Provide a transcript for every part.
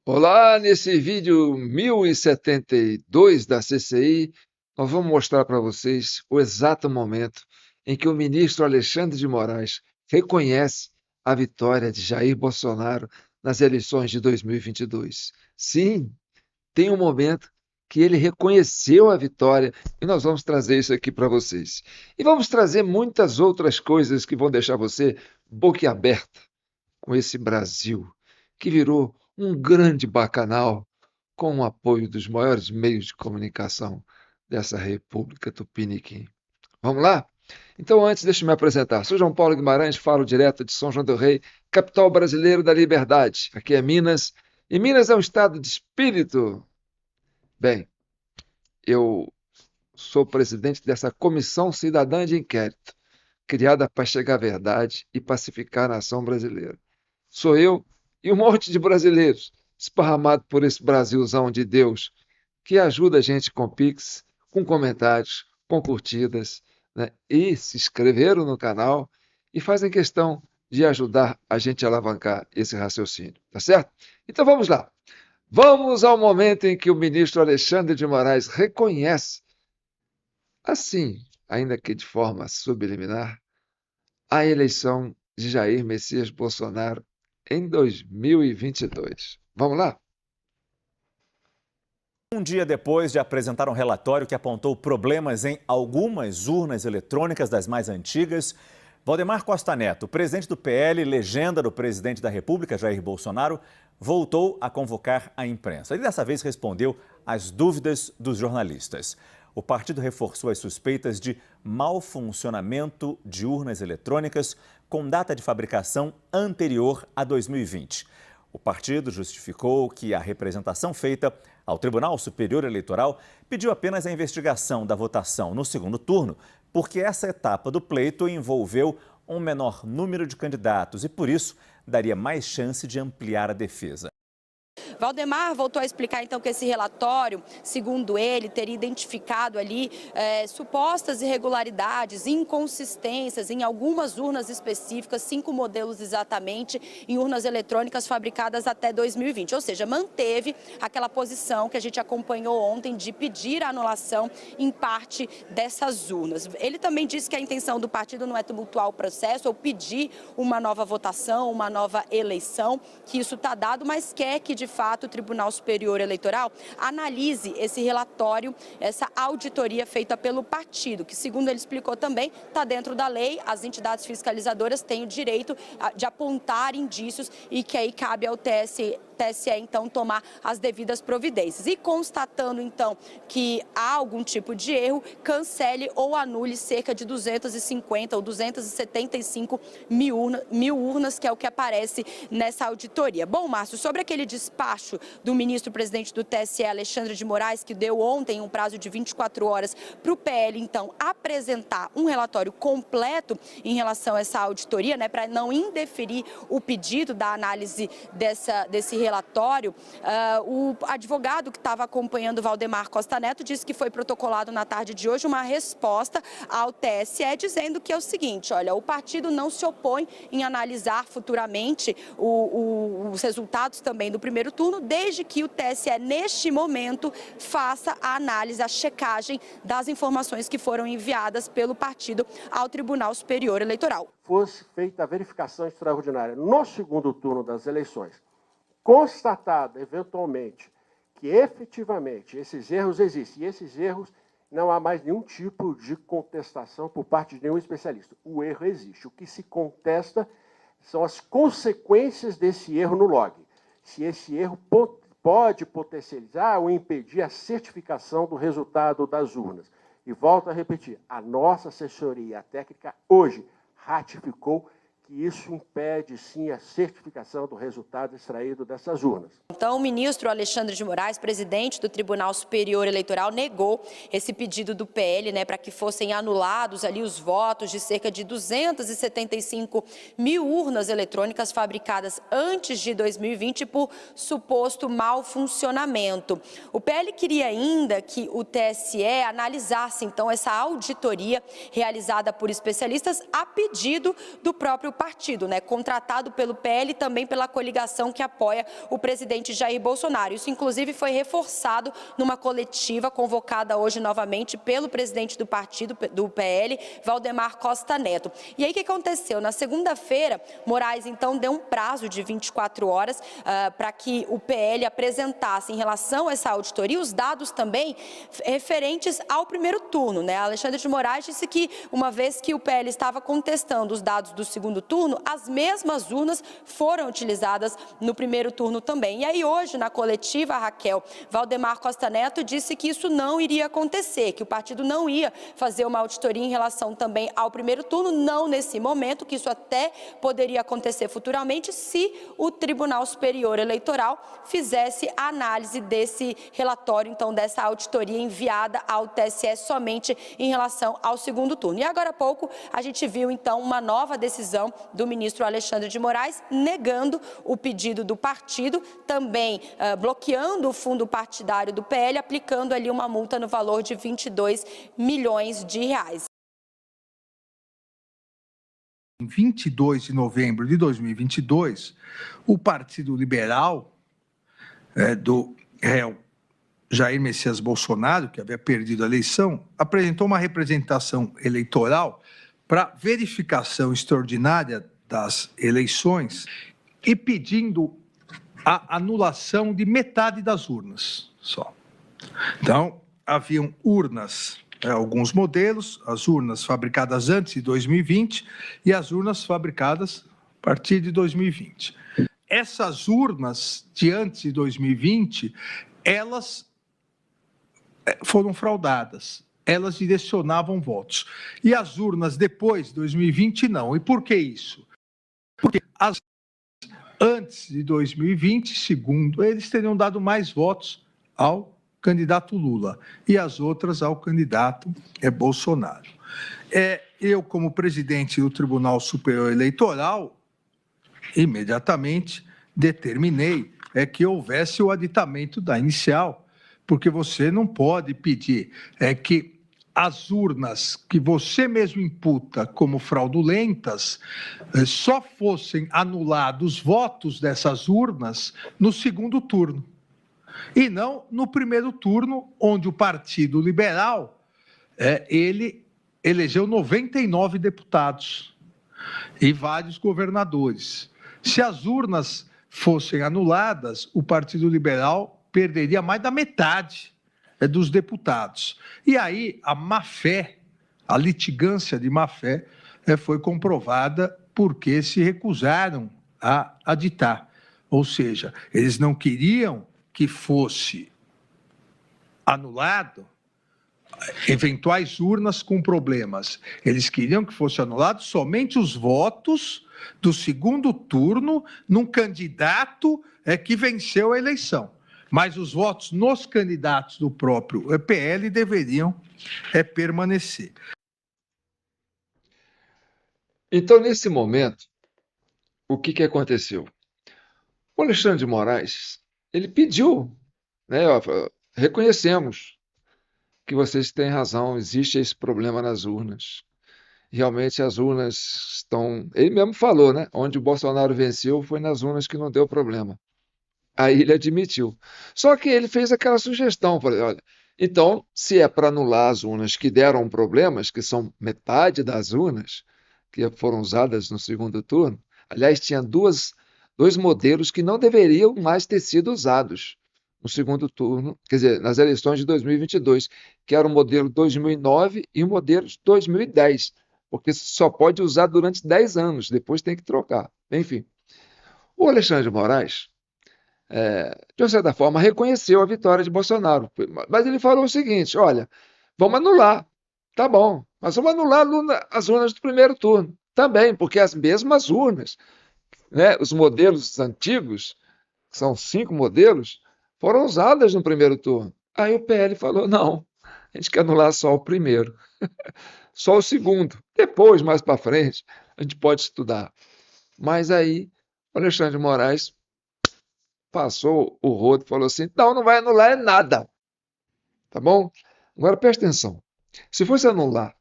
Olá, nesse vídeo 1072 da CCI, nós vamos mostrar para vocês o exato momento em que o ministro Alexandre de Moraes reconhece a vitória de Jair Bolsonaro nas eleições de 2022. Sim, tem um momento que ele reconheceu a vitória e nós vamos trazer isso aqui para vocês. E vamos trazer muitas outras coisas que vão deixar você boquiaberta com esse Brasil, que virou um grande bacanal com o apoio dos maiores meios de comunicação dessa República Tupiniquim. Vamos lá? Então, antes, deixa eu me apresentar. Sou João Paulo Guimarães, falo direto de São João del Rei, capital brasileiro da liberdade. Aqui é Minas, e Minas é um estado de espírito. Bem, eu sou presidente dessa Comissão Cidadã de Inquérito, criada para chegar à verdade e pacificar a nação brasileira. Sou eu e um monte de brasileiros esparramado por esse Brasilzão de Deus que ajuda a gente com Pix, com comentários, com curtidas, né? E se inscreveram no canal e fazem questão de ajudar a gente a alavancar esse raciocínio, tá certo? Então vamos lá. Vamos ao momento em que o ministro Alexandre de Moraes reconhece, assim, ainda que de forma subliminar, a eleição de Jair Messias Bolsonaro em 2022. Vamos lá? Um dia depois de apresentar um relatório que apontou problemas em algumas urnas eletrônicas das mais antigas, Valdemar Costa Neto, presidente do PL, legenda do presidente da República, Jair Bolsonaro, voltou a convocar a imprensa. Ele dessa vez respondeu às dúvidas dos jornalistas. O partido reforçou as suspeitas de mau funcionamento de urnas eletrônicas com data de fabricação anterior a 2020. O partido justificou que a representação feita ao Tribunal Superior Eleitoral pediu apenas a investigação da votação no segundo turno, porque essa etapa do pleito envolveu um menor número de candidatos e, por isso, daria mais chance de ampliar a defesa. Valdemar voltou a explicar, então, que esse relatório, segundo ele, teria identificado ali supostas irregularidades, inconsistências em algumas urnas específicas, 5 modelos exatamente, em urnas eletrônicas fabricadas até 2020. Ou seja, manteve aquela posição que a gente acompanhou ontem de pedir a anulação em parte dessas urnas. Ele também disse que a intenção do partido não é tumultuar o processo ou pedir uma nova votação, uma nova eleição, que isso está dado, mas quer que, de fato, o Tribunal Superior Eleitoral analise esse relatório, essa auditoria feita pelo partido, que, segundo ele explicou também, está dentro da lei, as entidades fiscalizadoras têm o direito de apontar indícios e que aí cabe ao TSE, então, tomar as devidas providências. E constatando, então, que há algum tipo de erro, cancele ou anule cerca de 250 ou 275 mil urnas, que é o que aparece nessa auditoria. Bom, Márcio, sobre aquele despacho do ministro-presidente do TSE, Alexandre de Moraes, que deu ontem um prazo de 24 horas para o PL, então, apresentar um relatório completo em relação a essa auditoria, né, para não indeferir o pedido da análise desse relatório, o advogado que estava acompanhando Valdemar Costa Neto disse que foi protocolado na tarde de hoje uma resposta ao TSE dizendo que é o seguinte: olha, o partido não se opõe em analisar futuramente os resultados também do primeiro turno, desde que o TSE, neste momento, faça a análise, a checagem das informações que foram enviadas pelo partido ao Tribunal Superior Eleitoral. Fosse feita a verificação extraordinária no segundo turno das eleições, constatado eventualmente que efetivamente esses erros existem, e esses erros não há mais nenhum tipo de contestação por parte de nenhum especialista. O erro existe. O que se contesta são as consequências desse erro no log. Se esse erro pode potencializar ou impedir a certificação do resultado das urnas. E volto a repetir, a nossa assessoria técnica hoje ratificou que isso impede, sim, a certificação do resultado extraído dessas urnas. Então, o ministro Alexandre de Moraes, presidente do Tribunal Superior Eleitoral, negou esse pedido do PL, né, para que fossem anulados ali os votos de cerca de 275 mil urnas eletrônicas fabricadas antes de 2020 por suposto mau funcionamento. O PL queria ainda que o TSE analisasse, então, essa auditoria realizada por especialistas a pedido do próprio partido, né, contratado pelo PL e também pela coligação que apoia o presidente Jair Bolsonaro. Isso, inclusive, foi reforçado numa coletiva convocada hoje novamente pelo presidente do partido, do PL, Valdemar Costa Neto. E aí, o que aconteceu? Na segunda-feira, Moraes, então, deu um prazo de 24 horas para que o PL apresentasse, em relação a essa auditoria, os dados também referentes ao primeiro turno, né? Alexandre de Moraes disse que, uma vez que o PL estava contestando os dados do segundo turno, as mesmas urnas foram utilizadas no primeiro turno também. E aí, hoje, na coletiva, Raquel, Valdemar Costa Neto disse que isso não iria acontecer, que o partido não ia fazer uma auditoria em relação também ao primeiro turno, não nesse momento, que isso até poderia acontecer futuramente se o Tribunal Superior Eleitoral fizesse a análise desse relatório, então, dessa auditoria enviada ao TSE somente em relação ao segundo turno. E agora há pouco a gente viu, então, uma nova decisão do ministro Alexandre de Moraes negando o pedido do partido, também bloqueando o fundo partidário do PL, aplicando ali uma multa no valor de 22 milhões de reais. Em 22 de novembro de 2022, o Partido Liberal do réu Jair Messias Bolsonaro, que havia perdido a eleição, apresentou uma representação eleitoral para verificação extraordinária das eleições e pedindo a anulação de metade das urnas só. Então, haviam urnas, alguns modelos, as urnas fabricadas antes de 2020 e as urnas fabricadas a partir de 2020. Essas urnas de antes de 2020, elas foram fraudadas, elas direcionavam votos. E as urnas depois de 2020, não. E por que isso? Porque as antes de 2020, segundo eles, teriam dado mais votos ao candidato Lula e as outras ao candidato Bolsonaro. Eu, como presidente do Tribunal Superior Eleitoral, imediatamente determinei que houvesse o aditamento da inicial, porque você não pode pedir que as urnas que você mesmo imputa como fraudulentas só fossem anulados os votos dessas urnas no segundo turno, e não no primeiro turno, onde o Partido Liberal ele elegeu 99 deputados e vários governadores. Se as urnas fossem anuladas, o Partido Liberal perderia mais da metade dos deputados. E aí a má-fé, a litigância de má-fé foi comprovada porque se recusaram a aditar. Ou seja, eles não queriam que fosse anulado eventuais urnas com problemas. Eles queriam que fosse anulado somente os votos do segundo turno num candidato que venceu a eleição. Mas os votos nos candidatos do próprio PL deveriam permanecer. Então, nesse momento, o que aconteceu? O Alexandre de Moraes, ele pediu, né, reconhecemos que vocês têm razão, existe esse problema nas urnas. Realmente as urnas estão... Ele mesmo falou, né? Onde o Bolsonaro venceu foi nas urnas que não deu problema. Aí ele admitiu. Só que ele fez aquela sugestão, olha, então, se é para anular as urnas que deram problemas, que são metade das urnas que foram usadas no segundo turno, aliás, tinha dois modelos que não deveriam mais ter sido usados no segundo turno, quer dizer, nas eleições de 2022, que era o modelo 2009 e o modelo 2010, porque só pode usar durante 10 anos, depois tem que trocar. Enfim, o Alexandre de Moraes, de uma certa forma, reconheceu a vitória de Bolsonaro, mas ele falou o seguinte, olha, vamos anular, tá bom, mas vamos anular as urnas do primeiro turno, também, porque as mesmas urnas, né, os modelos antigos, que são 5 modelos, foram usadas no primeiro turno. Aí o PL falou, não, a gente quer anular só o primeiro, só o segundo. Depois, mais para frente, a gente pode estudar. Mas aí o Alexandre de Moraes passou o rodo e falou assim, não vai anular nada. Tá bom? Agora presta atenção. Se fosse anular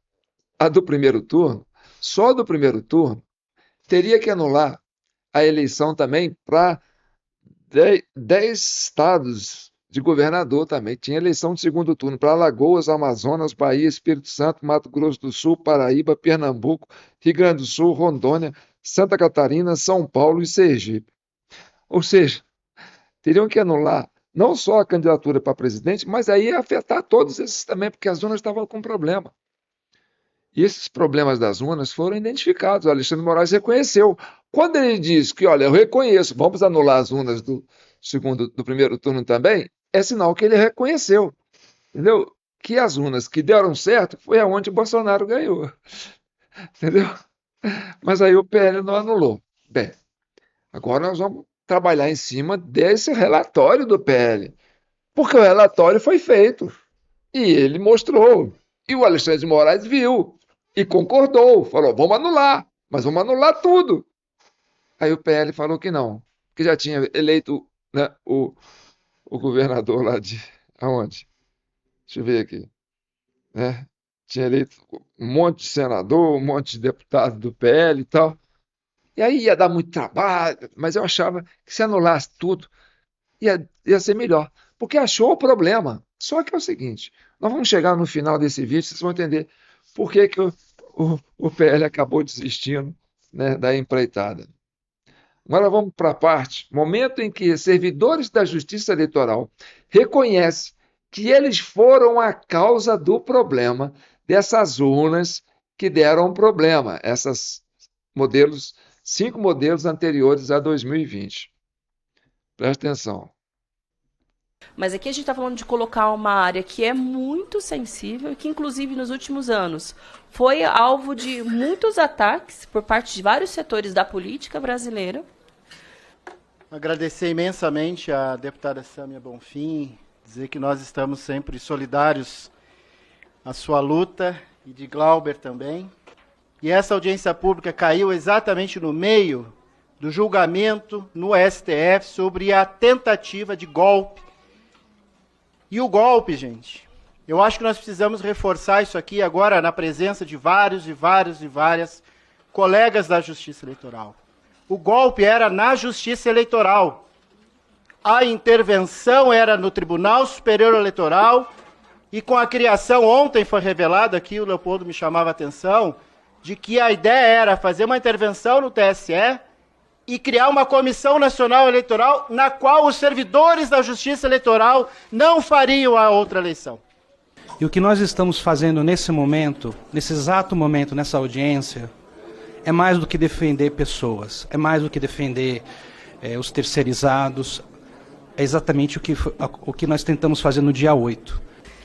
a do primeiro turno, só do primeiro turno, teria que anular a eleição também para 10 estados de governador também. Tinha eleição de segundo turno para Alagoas, Amazonas, Bahia, Espírito Santo, Mato Grosso do Sul, Paraíba, Pernambuco, Rio Grande do Sul, Rondônia, Santa Catarina, São Paulo e Sergipe. Ou seja, teriam que anular não só a candidatura para presidente, mas aí ia afetar todos esses também, porque as urnas estavam com problema. E esses problemas das urnas foram identificados. O Alexandre de Moraes reconheceu. Quando ele diz que, olha, eu reconheço, vamos anular as urnas do primeiro turno também, é sinal que ele reconheceu, entendeu? Que as urnas que deram certo foi aonde Bolsonaro ganhou, entendeu? Mas aí o PL não anulou. Bem, agora nós vamos trabalhar em cima desse relatório do PL, porque o relatório foi feito e ele mostrou, e o Alexandre de Moraes viu e concordou, falou, vamos anular, mas vamos anular tudo. Aí o PL falou que não, que já tinha eleito, né, o governador lá de... Aonde? Deixa eu ver aqui. Né? Tinha eleito um monte de senador, um monte de deputado do PL e tal. E aí ia dar muito trabalho, mas eu achava que se anulasse tudo, ia ser melhor. Porque achou o problema. Só que é o seguinte, nós vamos chegar no final desse vídeo, vocês vão entender por que o PL acabou desistindo, né, da empreitada. Agora vamos para a parte, momento em que servidores da Justiça Eleitoral reconhecem que eles foram a causa do problema dessas urnas que deram problema, modelos, 5 modelos anteriores a 2020. Presta atenção. Mas aqui a gente está falando de colocar uma área que é muito sensível e que, inclusive, nos últimos anos foi alvo de muitos ataques por parte de vários setores da política brasileira. Agradecer imensamente à deputada Sâmia Bonfim, dizer que nós estamos sempre solidários à sua luta e de Glauber também. E essa audiência pública caiu exatamente no meio do julgamento no STF sobre a tentativa de golpe. E o golpe, gente, eu acho que nós precisamos reforçar isso aqui agora na presença de várias colegas da Justiça Eleitoral. O golpe era na Justiça Eleitoral. A intervenção era no Tribunal Superior Eleitoral e com a criação, ontem foi revelado aqui, o Leopoldo me chamava a atenção, de que a ideia era fazer uma intervenção no TSE e criar uma comissão nacional eleitoral na qual os servidores da Justiça Eleitoral não fariam a outra eleição. E o que nós estamos fazendo nesse momento, nesse exato momento, nessa audiência, é mais do que defender pessoas, é mais do que defender os terceirizados, é exatamente o que nós tentamos fazer no dia 8.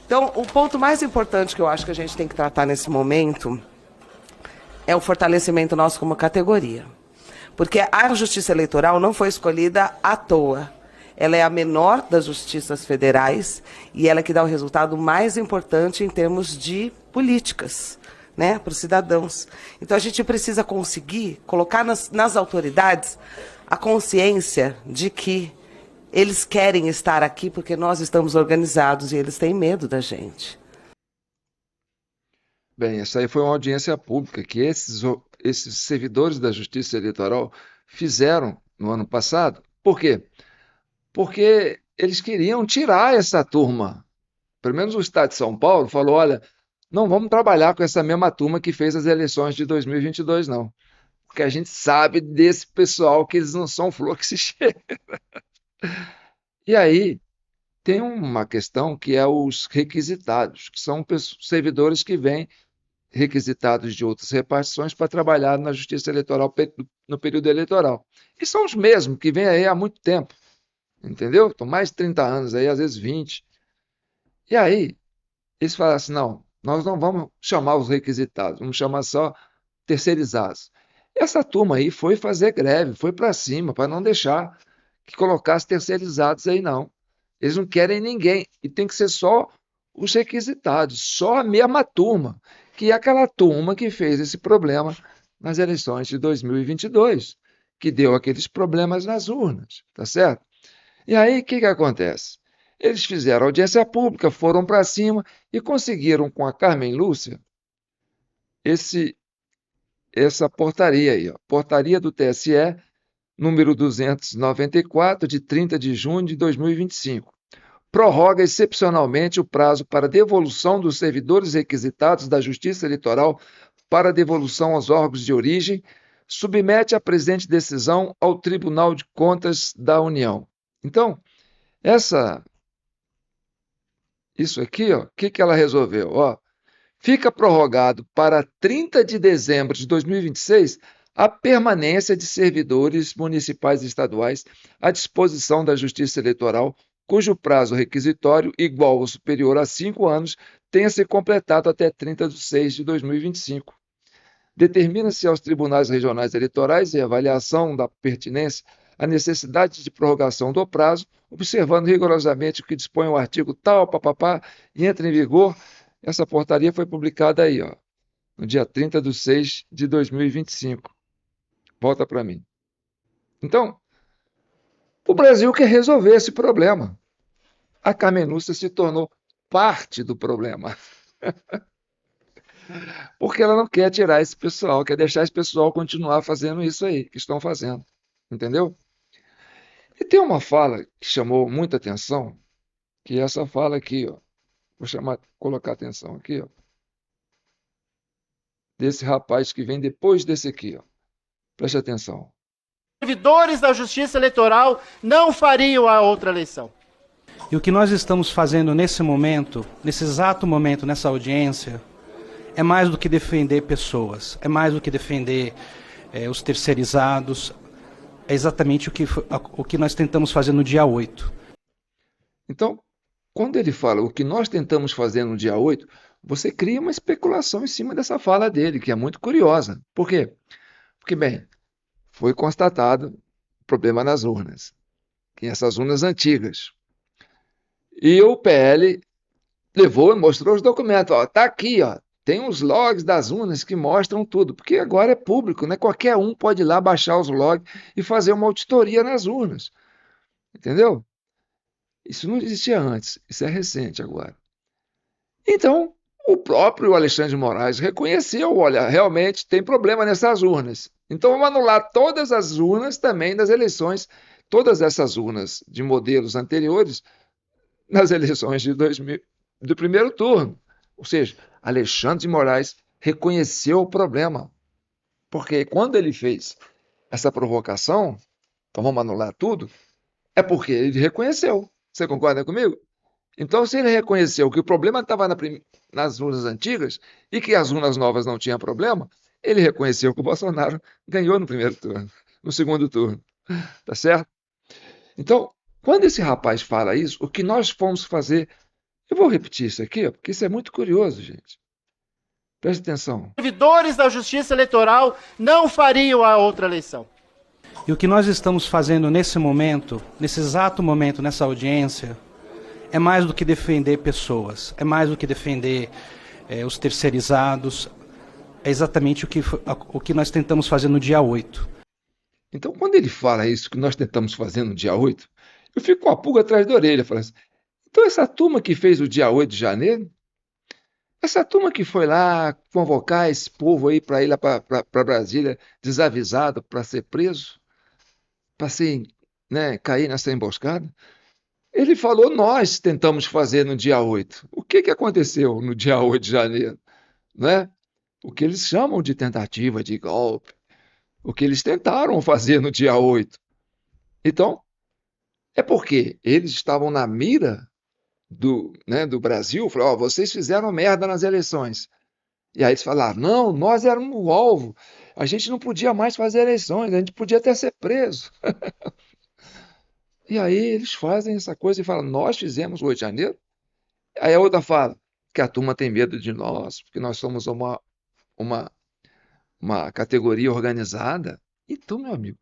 Então, o ponto mais importante que eu acho que a gente tem que tratar nesse momento é o fortalecimento nosso como categoria. Porque a Justiça Eleitoral não foi escolhida à toa. Ela é a menor das justiças federais e ela é que dá o resultado mais importante em termos de políticas, né, para os cidadãos. Então a gente precisa conseguir colocar nas autoridades a consciência de que eles querem estar aqui porque nós estamos organizados e eles têm medo da gente. Bem, essa aí foi uma audiência pública que esses servidores da Justiça Eleitoral fizeram no ano passado. Por quê? Porque eles queriam tirar essa turma. Pelo menos o Estado de São Paulo falou, olha, não vamos trabalhar com essa mesma turma que fez as eleições de 2022, não. Porque a gente sabe desse pessoal que eles não são flor que se cheira. E aí, tem uma questão que é os requisitados, que são servidores que vêm requisitados de outras repartições para trabalhar na Justiça Eleitoral no período eleitoral. E são os mesmos que vêm aí há muito tempo, entendeu? Estão mais de 30 anos aí, às vezes 20. E aí, eles falaram assim, não, nós não vamos chamar os requisitados, vamos chamar só terceirizados. Essa turma aí foi fazer greve, foi para cima, para não deixar que colocasse terceirizados aí, não. Eles não querem ninguém, e tem que ser só os requisitados, só a mesma turma, que é aquela turma que fez esse problema nas eleições de 2022, que deu aqueles problemas nas urnas, tá certo? E aí, o que acontece? Eles fizeram audiência pública, foram para cima e conseguiram com a Carmen Lúcia essa portaria aí, ó, portaria do TSE, número 294, de 30 de junho de 2025. Prorroga excepcionalmente o prazo para devolução dos servidores requisitados da Justiça Eleitoral para devolução aos órgãos de origem, submete a presente decisão ao Tribunal de Contas da União. Então, isso aqui, ó, o que ela resolveu? Ó, fica prorrogado para 30 de dezembro de 2026 a permanência de servidores municipais e estaduais à disposição da Justiça Eleitoral, cujo prazo requisitório, igual ou superior a 5 anos, tenha se completado até 30 de 6 de 2025. Determina-se aos tribunais regionais eleitorais, em avaliação da pertinência, a necessidade de prorrogação do prazo, observando rigorosamente o que dispõe o artigo tal, papapá, e entra em vigor. Essa portaria foi publicada aí, ó, no dia 30 de 6 de 2025. Volta para mim. Então, o Brasil quer resolver esse problema. A Carmenúcia se tornou parte do problema. Porque ela não quer tirar esse pessoal, quer deixar esse pessoal continuar fazendo isso aí, que estão fazendo. Entendeu? E tem uma fala que chamou muita atenção, que é essa fala aqui, ó. Vou colocar atenção aqui, ó. Desse rapaz que vem depois desse aqui, ó. Preste atenção. Servidores da Justiça Eleitoral não fariam a outra eleição. E o que nós estamos fazendo nesse momento, nesse exato momento, nessa audiência, é mais do que defender pessoas, é mais do que defender os terceirizados, é exatamente o que nós tentamos fazer no dia 8. Então, quando ele fala o que nós tentamos fazer no dia 8, você cria uma especulação em cima dessa fala dele, que é muito curiosa. Por quê? Porque, bem, foi constatado problema nas urnas, que essas urnas antigas. E o PL levou e mostrou os documentos. Ó, tá aqui, ó, tem os logs das urnas que mostram tudo, porque agora é público, né? Qualquer um pode ir lá baixar os logs e fazer uma auditoria nas urnas. Entendeu? Isso não existia antes, isso é recente agora. Então, o próprio Alexandre de Moraes reconheceu, olha, realmente tem problema nessas urnas. Então, vamos anular todas as urnas também das eleições, todas essas urnas de modelos anteriores, nas eleições de 2000, do primeiro turno. Ou seja, Alexandre de Moraes reconheceu o problema. Porque quando ele fez essa provocação, então vamos anular tudo, é porque ele reconheceu. Você concorda comigo? Então, se ele reconheceu que o problema estava nas urnas antigas e que as urnas novas não tinham problema, ele reconheceu que o Bolsonaro ganhou no primeiro turno, no segundo turno. Tá certo? Então, quando esse rapaz fala isso, o que nós fomos fazer... Eu vou repetir isso aqui, porque isso é muito curioso, gente. Preste atenção. Servidores da Justiça Eleitoral não fariam a outra eleição. E o que nós estamos fazendo nesse momento, nesse exato momento, nessa audiência, é mais do que defender pessoas, é mais do que defender os terceirizados, é exatamente o que nós tentamos fazer no dia 8. Então, quando ele fala isso que nós tentamos fazer no dia 8, eu fico com a pulga atrás da orelha, falando assim, então essa turma que fez o dia 8 de janeiro, essa turma que foi lá convocar esse povo aí para ir lá para Brasília desavisado para ser preso, para ser, né, cair nessa emboscada, ele falou, nós tentamos fazer no dia 8. O que aconteceu no dia 8 de janeiro? Né? O que eles chamam de tentativa de golpe, o que eles tentaram fazer no dia 8. Então, é porque eles estavam na mira do Brasil, falaram, vocês fizeram merda nas eleições. E aí eles falaram, não, nós éramos o alvo, a gente não podia mais fazer eleições, a gente podia até ser preso. E aí eles fazem essa coisa e falam, nós fizemos o 8 de janeiro. Aí a outra fala que a turma tem medo de nós, porque nós somos uma categoria organizada. Então, meu amigo,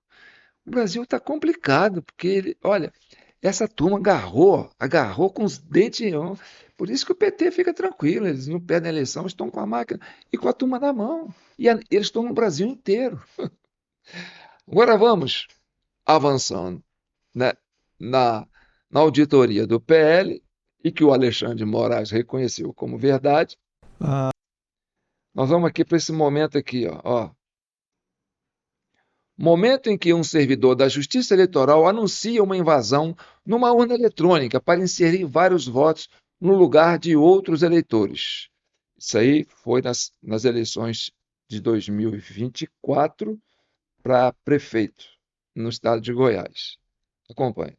o Brasil está complicado, porque, olha, essa turma agarrou com os dentes. Por isso que o PT fica tranquilo, eles não perdem a eleição, estão com a máquina e com a turma na mão. E eles estão no Brasil inteiro. Agora vamos avançando, né? Na auditoria do PL, e que o Alexandre de Moraes reconheceu como verdade. Nós vamos aqui para esse momento aqui, ó. Momento em que um servidor da Justiça Eleitoral anuncia uma invasão numa urna eletrônica para inserir vários votos no lugar de outros eleitores. Isso aí foi nas eleições de 2024 para prefeito no estado de Goiás. Acompanhe.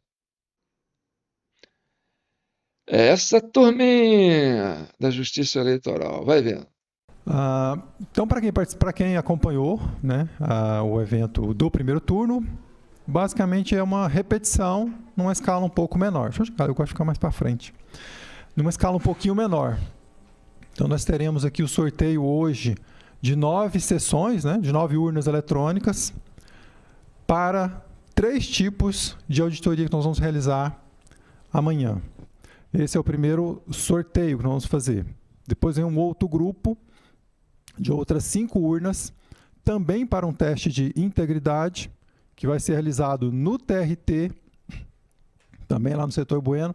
Essa turminha da Justiça Eleitoral, vai vendo. Então, para quem acompanhou, né, o evento do primeiro turno, basicamente é uma repetição numa escala um pouco menor. Eu gosto de ficar mais para frente. Numa escala um pouquinho menor. Então, nós teremos aqui o sorteio hoje de 9 sessões, né, de 9 urnas eletrônicas, para 3 tipos de auditoria que nós vamos realizar amanhã. Esse é o primeiro sorteio que nós vamos fazer. Depois vem um outro grupo de outras 5 urnas, também para um teste de integridade, que vai ser realizado no TRT, também lá no setor Bueno.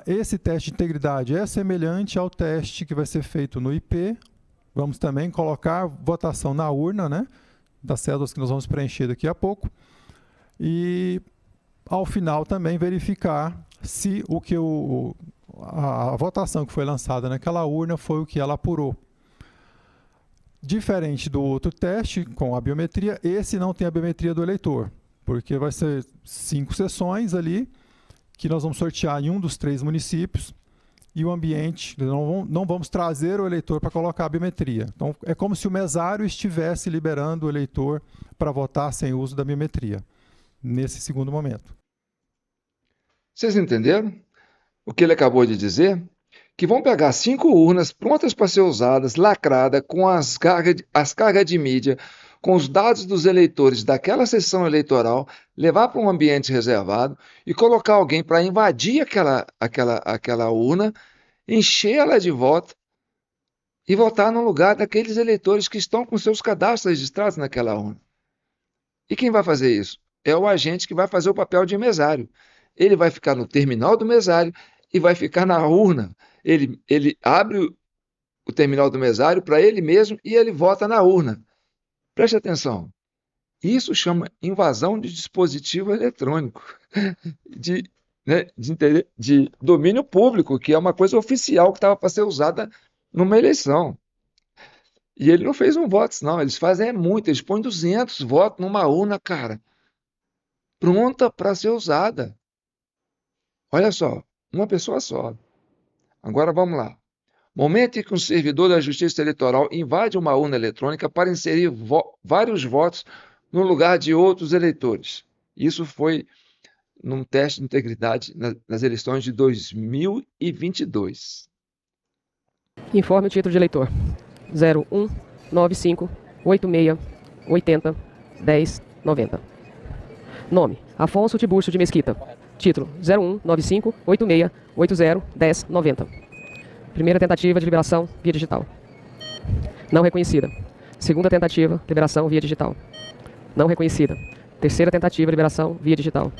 Esse teste de integridade é semelhante ao teste que vai ser feito no IP. Vamos também colocar votação na urna, né, das cédulas que nós vamos preencher daqui a pouco. E, ao final, também verificar se a votação que foi lançada naquela urna foi o que ela apurou. Diferente do outro teste, com a biometria, esse não tem a biometria do eleitor, porque vai ser 5 sessões ali, que nós vamos sortear em um dos 3 municípios, e o ambiente, não vamos trazer o eleitor para colocar a biometria. Então, é como se o mesário estivesse liberando o eleitor para votar sem uso da biometria, nesse segundo momento. Vocês entenderam o que ele acabou de dizer? Que vão pegar 5 urnas prontas para ser usadas, lacrada, com as cargas de mídia, com os dados dos eleitores daquela sessão eleitoral, levar para um ambiente reservado e colocar alguém para invadir aquela urna, encher ela de voto e votar no lugar daqueles eleitores que estão com seus cadastros registrados naquela urna. E quem vai fazer isso? É o agente que vai fazer o papel de mesário. Ele vai ficar no terminal do mesário e vai ficar na urna. Ele abre o terminal do mesário para ele mesmo e ele vota na urna. Preste atenção. Isso chama invasão de dispositivo eletrônico, de domínio público, que é uma coisa oficial que estava para ser usada numa eleição. E ele não fez um voto, não. Eles fazem muito. Eles põem 200 votos numa urna, cara, pronta para ser usada. Olha só, uma pessoa só. Agora vamos lá. Momento em que um servidor da Justiça Eleitoral invade uma urna eletrônica para inserir vários votos no lugar de outros eleitores. Isso foi num teste de integridade nas eleições de 2022. Informe o título de eleitor. 019586801090. Nome: Afonso Tiburcio de Mesquita. Título: 019586801090. Primeira tentativa de liberação via digital. Não reconhecida. Segunda tentativa, liberação via digital. Não reconhecida. Terceira tentativa, liberação via digital.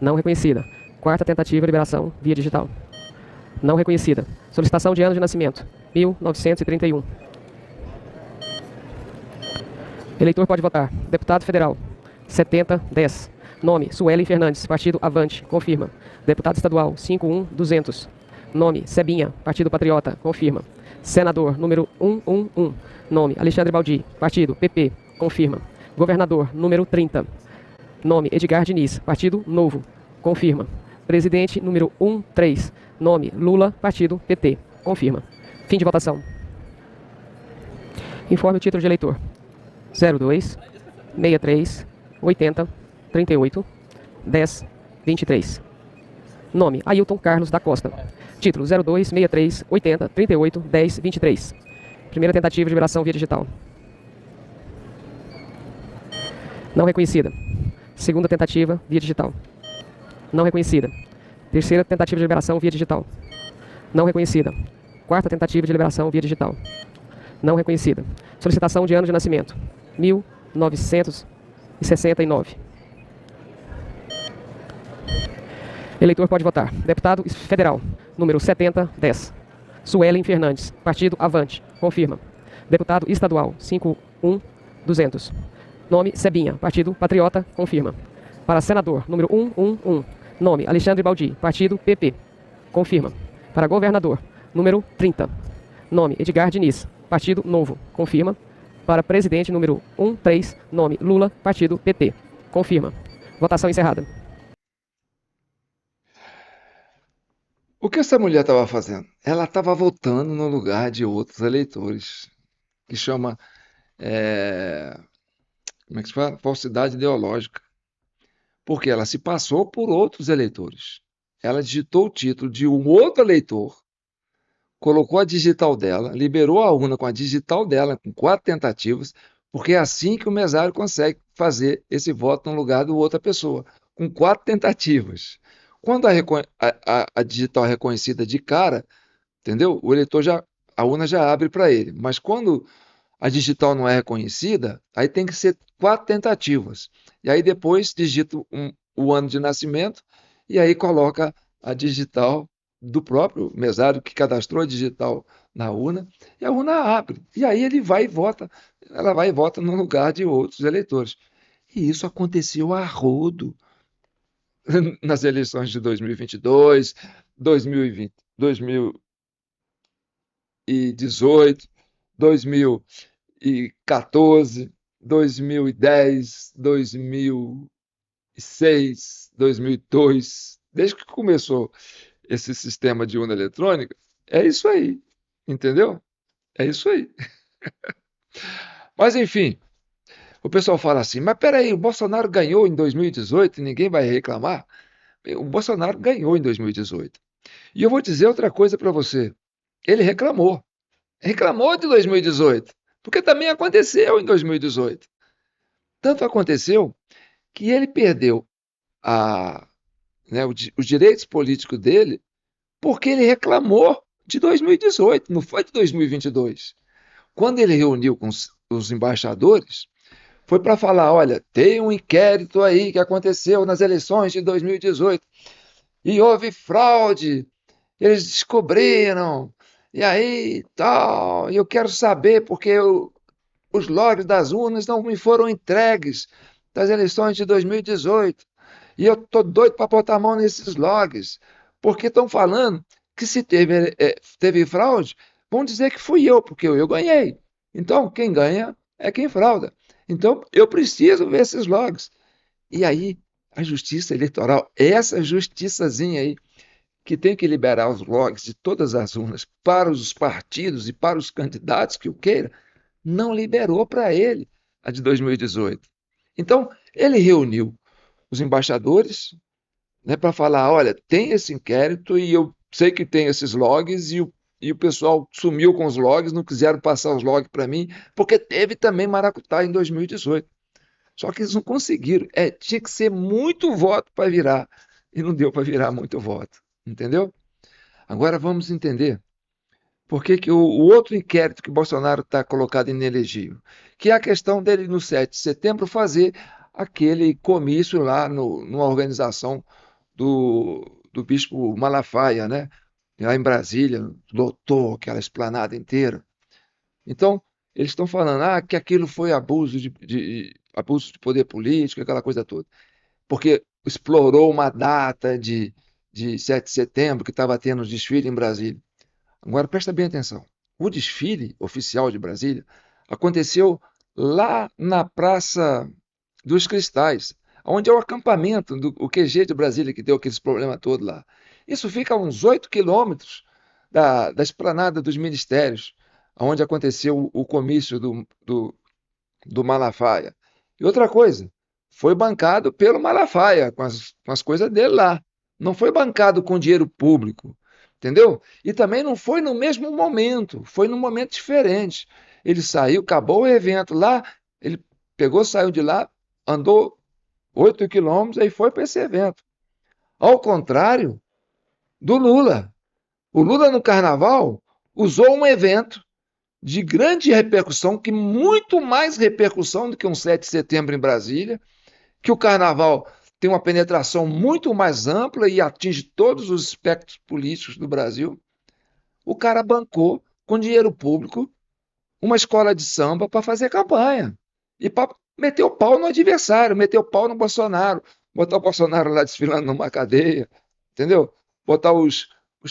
Não reconhecida. Quarta tentativa, liberação via digital. Não reconhecida. Solicitação de ano de nascimento: 1931. Eleitor pode votar. Deputado Federal: 7010. Nome: Suelen Fernandes, Partido Avante, confirma. Deputado Estadual: 51200. Nome: Sebinha, Partido Patriota, confirma. Senador: número 111. Nome: Alexandre Baldi, Partido PP, confirma. Governador: número 30. Nome: Edgar Diniz, Partido Novo, confirma. Presidente: número 13. Nome: Lula, Partido PT, confirma. Fim de votação. Informe o título de eleitor. 02 63 80 38 10 23. Nome: Ailton Carlos da Costa. Título: 02 63 80 38 10 23. Primeira tentativa de liberação via digital. Não reconhecida. Segunda tentativa via digital. Não reconhecida. Terceira tentativa de liberação via digital. Não reconhecida. Quarta tentativa de liberação via digital. Não reconhecida. Solicitação de ano de nascimento: 1969. Eleitor pode votar. Deputado Federal, número 7010. Suelen Fernandes, Partido Avante, confirma. Deputado Estadual, 51200. Nome Sebinha, Partido Patriota, confirma. Para senador, número 111, nome Alexandre Baldi, Partido PP, confirma. Para governador, número 30, nome Edgar Diniz, Partido Novo, confirma. Para presidente, número 13, nome Lula, Partido PT, confirma. Votação encerrada. O que essa mulher estava fazendo? Ela estava votando no lugar de outros eleitores, que chama, como é que se fala? Falsidade ideológica. Porque ela se passou por outros eleitores. Ela digitou o título de um outro eleitor, colocou a digital dela, liberou a urna com a digital dela, com 4 tentativas, porque é assim que o mesário consegue fazer esse voto no lugar da outra pessoa, com 4 tentativas. Quando a digital é reconhecida de cara, entendeu? O eleitor a urna já abre para ele. Mas quando a digital não é reconhecida, aí tem que ser 4 tentativas. E aí depois digita o ano de nascimento e aí coloca a digital do próprio mesário que cadastrou a digital na urna, e a urna abre. E aí ela vai e vota no lugar de outros eleitores. E isso aconteceu a rodo nas eleições de 2022, 2020, 2018, 2014, 2010, 2006, 2002, desde que começou esse sistema de urna eletrônica, é isso aí, entendeu? É isso aí. Mas enfim, o pessoal fala assim, mas peraí, o Bolsonaro ganhou em 2018 e ninguém vai reclamar? O Bolsonaro ganhou em 2018. E eu vou dizer outra coisa para você. Ele reclamou. Reclamou de 2018, porque também aconteceu em 2018. Tanto aconteceu que ele perdeu os direitos políticos dele porque ele reclamou de 2018, não foi de 2022. Quando ele reuniu com os embaixadores, foi para falar, olha, tem um inquérito aí que aconteceu nas eleições de 2018 e houve fraude, eles descobriram, e aí tal, e eu quero saber porque os logs das urnas não me foram entregues das eleições de 2018 e eu estou doido para botar a mão nesses logs, porque estão falando que se teve fraude, vão dizer que fui eu, porque eu ganhei. Então, quem ganha é quem frauda. Então, eu preciso ver esses logs. E aí, a Justiça Eleitoral, essa justiçazinha aí, que tem que liberar os logs de todas as urnas para os partidos e para os candidatos que o queira, não liberou para ele a de 2018. Então, ele reuniu os embaixadores, né, para falar, olha, tem esse inquérito e eu sei que tem esses logs e o pessoal sumiu com os logs, não quiseram passar os logs para mim, porque teve também maracutá em 2018. Só que eles não conseguiram. Tinha que ser muito voto para virar, e não deu para virar muito voto. Entendeu? Agora vamos entender por que o outro inquérito que Bolsonaro está colocado inelegível, que é a questão dele no 7 de setembro fazer aquele comício lá numa organização do bispo Malafaia, né? Lá em Brasília, lotou aquela esplanada inteira. Então, eles estão falando que aquilo foi abuso abuso de poder político, aquela coisa toda. Porque explorou uma data de 7 de setembro que estava tendo desfile em Brasília. Agora, presta bem atenção. O desfile oficial de Brasília aconteceu lá na Praça dos Cristais, onde é o acampamento, o QG de Brasília, que deu aqueles problemas todos lá. Isso fica a uns 8 quilômetros da esplanada dos ministérios, onde aconteceu o comício do Malafaia. E outra coisa, foi bancado pelo Malafaia, com as coisas dele lá. Não foi bancado com dinheiro público, entendeu? E também não foi no mesmo momento, foi num momento diferente. Ele saiu, acabou o evento lá, ele pegou, saiu de lá, andou 8 quilômetros e foi para esse evento. Ao contrário do Lula. O Lula, no Carnaval, usou um evento de grande repercussão, que muito mais repercussão do que um 7 de setembro em Brasília, que o Carnaval tem uma penetração muito mais ampla e atinge todos os espectros políticos do Brasil. O cara bancou, com dinheiro público, uma escola de samba para fazer campanha e para meter o pau no adversário, meter o pau no Bolsonaro, botar o Bolsonaro lá desfilando numa cadeia, entendeu? Botar os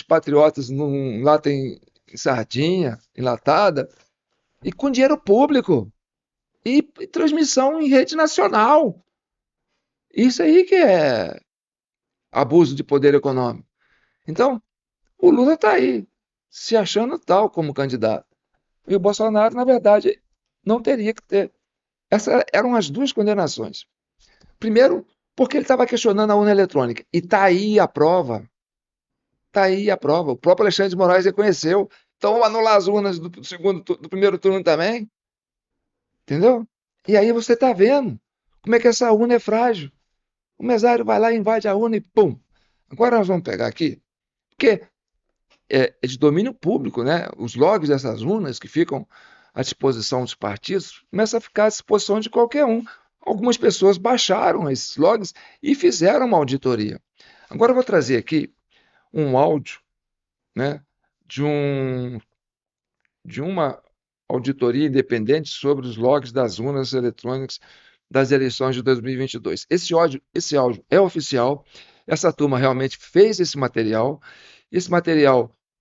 patriotas num lata em sardinha, enlatada, e com dinheiro público, e transmissão em rede nacional. Isso aí que é abuso de poder econômico. Então, o Lula está aí, se achando tal como candidato. E o Bolsonaro, na verdade, não teria que ter. Essas eram as duas condenações. Primeiro, porque ele estava questionando a urna eletrônica. E está aí a prova. Está aí a prova. O próprio Alexandre de Moraes reconheceu. Então, vamos anular as urnas do primeiro turno também. Entendeu? E aí você está vendo como é que essa urna é frágil. O mesário vai lá, invade a urna e pum. Agora nós vamos pegar aqui, porque é de domínio público, né? Os logs dessas urnas que ficam à disposição dos partidos começam a ficar à disposição de qualquer um. Algumas pessoas baixaram esses logs e fizeram uma auditoria. Agora eu vou trazer aqui um áudio, né, de uma auditoria independente sobre os logs das urnas eletrônicas das eleições de 2022. Esse áudio é oficial, essa turma realmente fez esse material.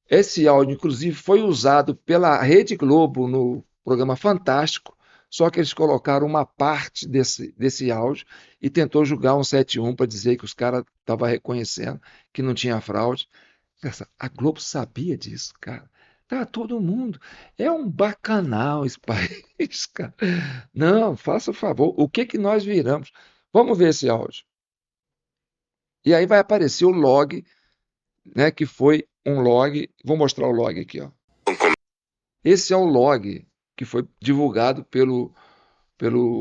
Esse áudio, inclusive, foi usado pela Rede Globo no programa Fantástico, só que eles colocaram uma parte desse áudio e tentou julgar um 7-1 para dizer que os caras estavam reconhecendo que não tinha fraude. A Globo sabia disso, cara. Tá todo mundo. É um bacanal esse país, cara. Não, faça o favor. O que nós viramos? Vamos ver esse áudio. E aí vai aparecer o log, né, que foi um log. Vou mostrar o log aqui, ó. Esse é o log que foi divulgado pelo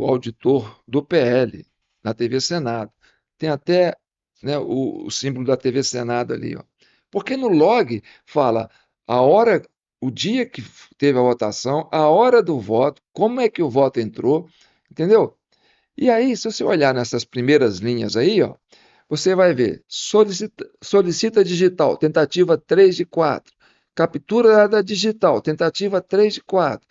auditor do PL na TV Senado. Tem até, né, o símbolo da TV Senado ali, ó. Porque no log fala a hora, o dia que teve a votação, a hora do voto, como é que o voto entrou, entendeu? E aí, se você olhar nessas primeiras linhas aí, ó, você vai ver solicita digital, tentativa 3 de 4. Captura digital, tentativa 3 de 4.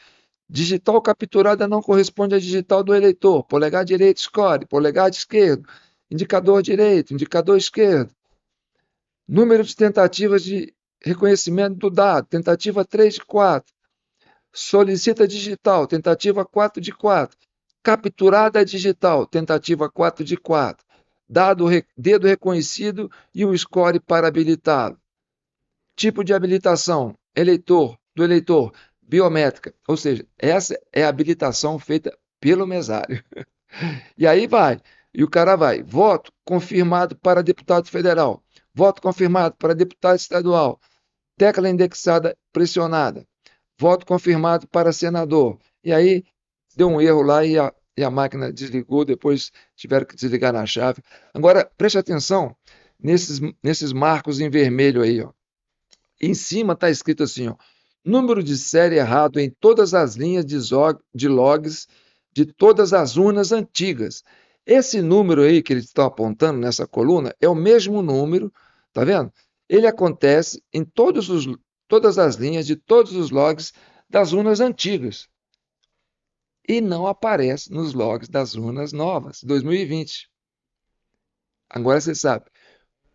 Digital capturada não corresponde à digital do eleitor. Polegar direito score, polegar esquerdo, indicador direito, indicador esquerdo. Número de tentativas de reconhecimento do dado, tentativa 3 de 4. Solicita digital, tentativa 4 de 4. Capturada digital, tentativa 4 de 4. Dedo reconhecido e o score para habilitá-lo. Tipo de habilitação, do eleitor, biométrica. Ou seja, essa é a habilitação feita pelo mesário. E aí vai, e o cara vai, voto confirmado para deputado federal. Voto confirmado para deputado estadual. Tecla indexada pressionada. Voto confirmado para senador. E aí deu um erro lá e a máquina desligou, depois tiveram que desligar na chave. Agora, preste atenção nesses marcos em vermelho aí, ó. Em cima está escrito assim, ó, número de série errado em todas as linhas de logs de todas as urnas antigas. Esse número aí que eles estão apontando nessa coluna é o mesmo número, tá vendo? Ele acontece em todas as linhas de todos os logs das urnas antigas. E não aparece nos logs das urnas novas, 2020. Agora você sabe.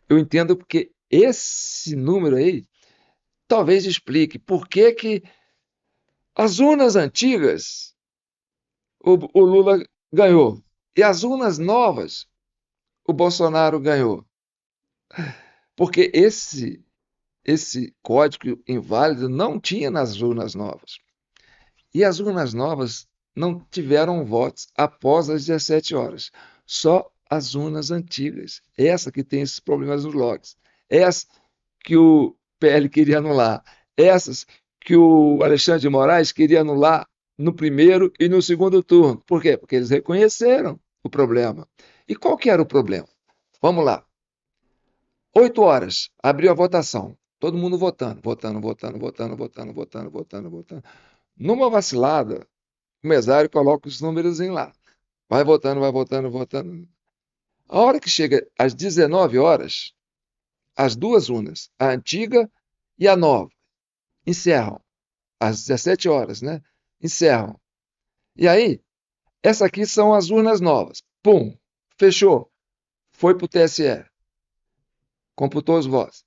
Eu entendo porque esse número aí talvez explique por que as urnas antigas o Lula ganhou e as urnas novas o Bolsonaro ganhou. Porque esse código inválido não tinha nas urnas novas. E as urnas novas não tiveram votos após as 17 horas. Só as urnas antigas. Essa que tem esses problemas nos logs. Essa que o PL queria anular. Essas que o Alexandre de Moraes queria anular no primeiro e no segundo turno. Por quê? Porque eles reconheceram o problema. E qual que era o problema? Vamos lá. 8 horas, abriu a votação. Todo mundo votando. Numa vacilada, o mesário coloca os números lá. Vai votando. A hora que chega às 19 horas, as duas urnas, a antiga e a nova, encerram. Às 17 horas, né? Encerram. E aí, Essa aqui são as urnas novas. Pum, fechou. Foi para o TSE. Computou os votos.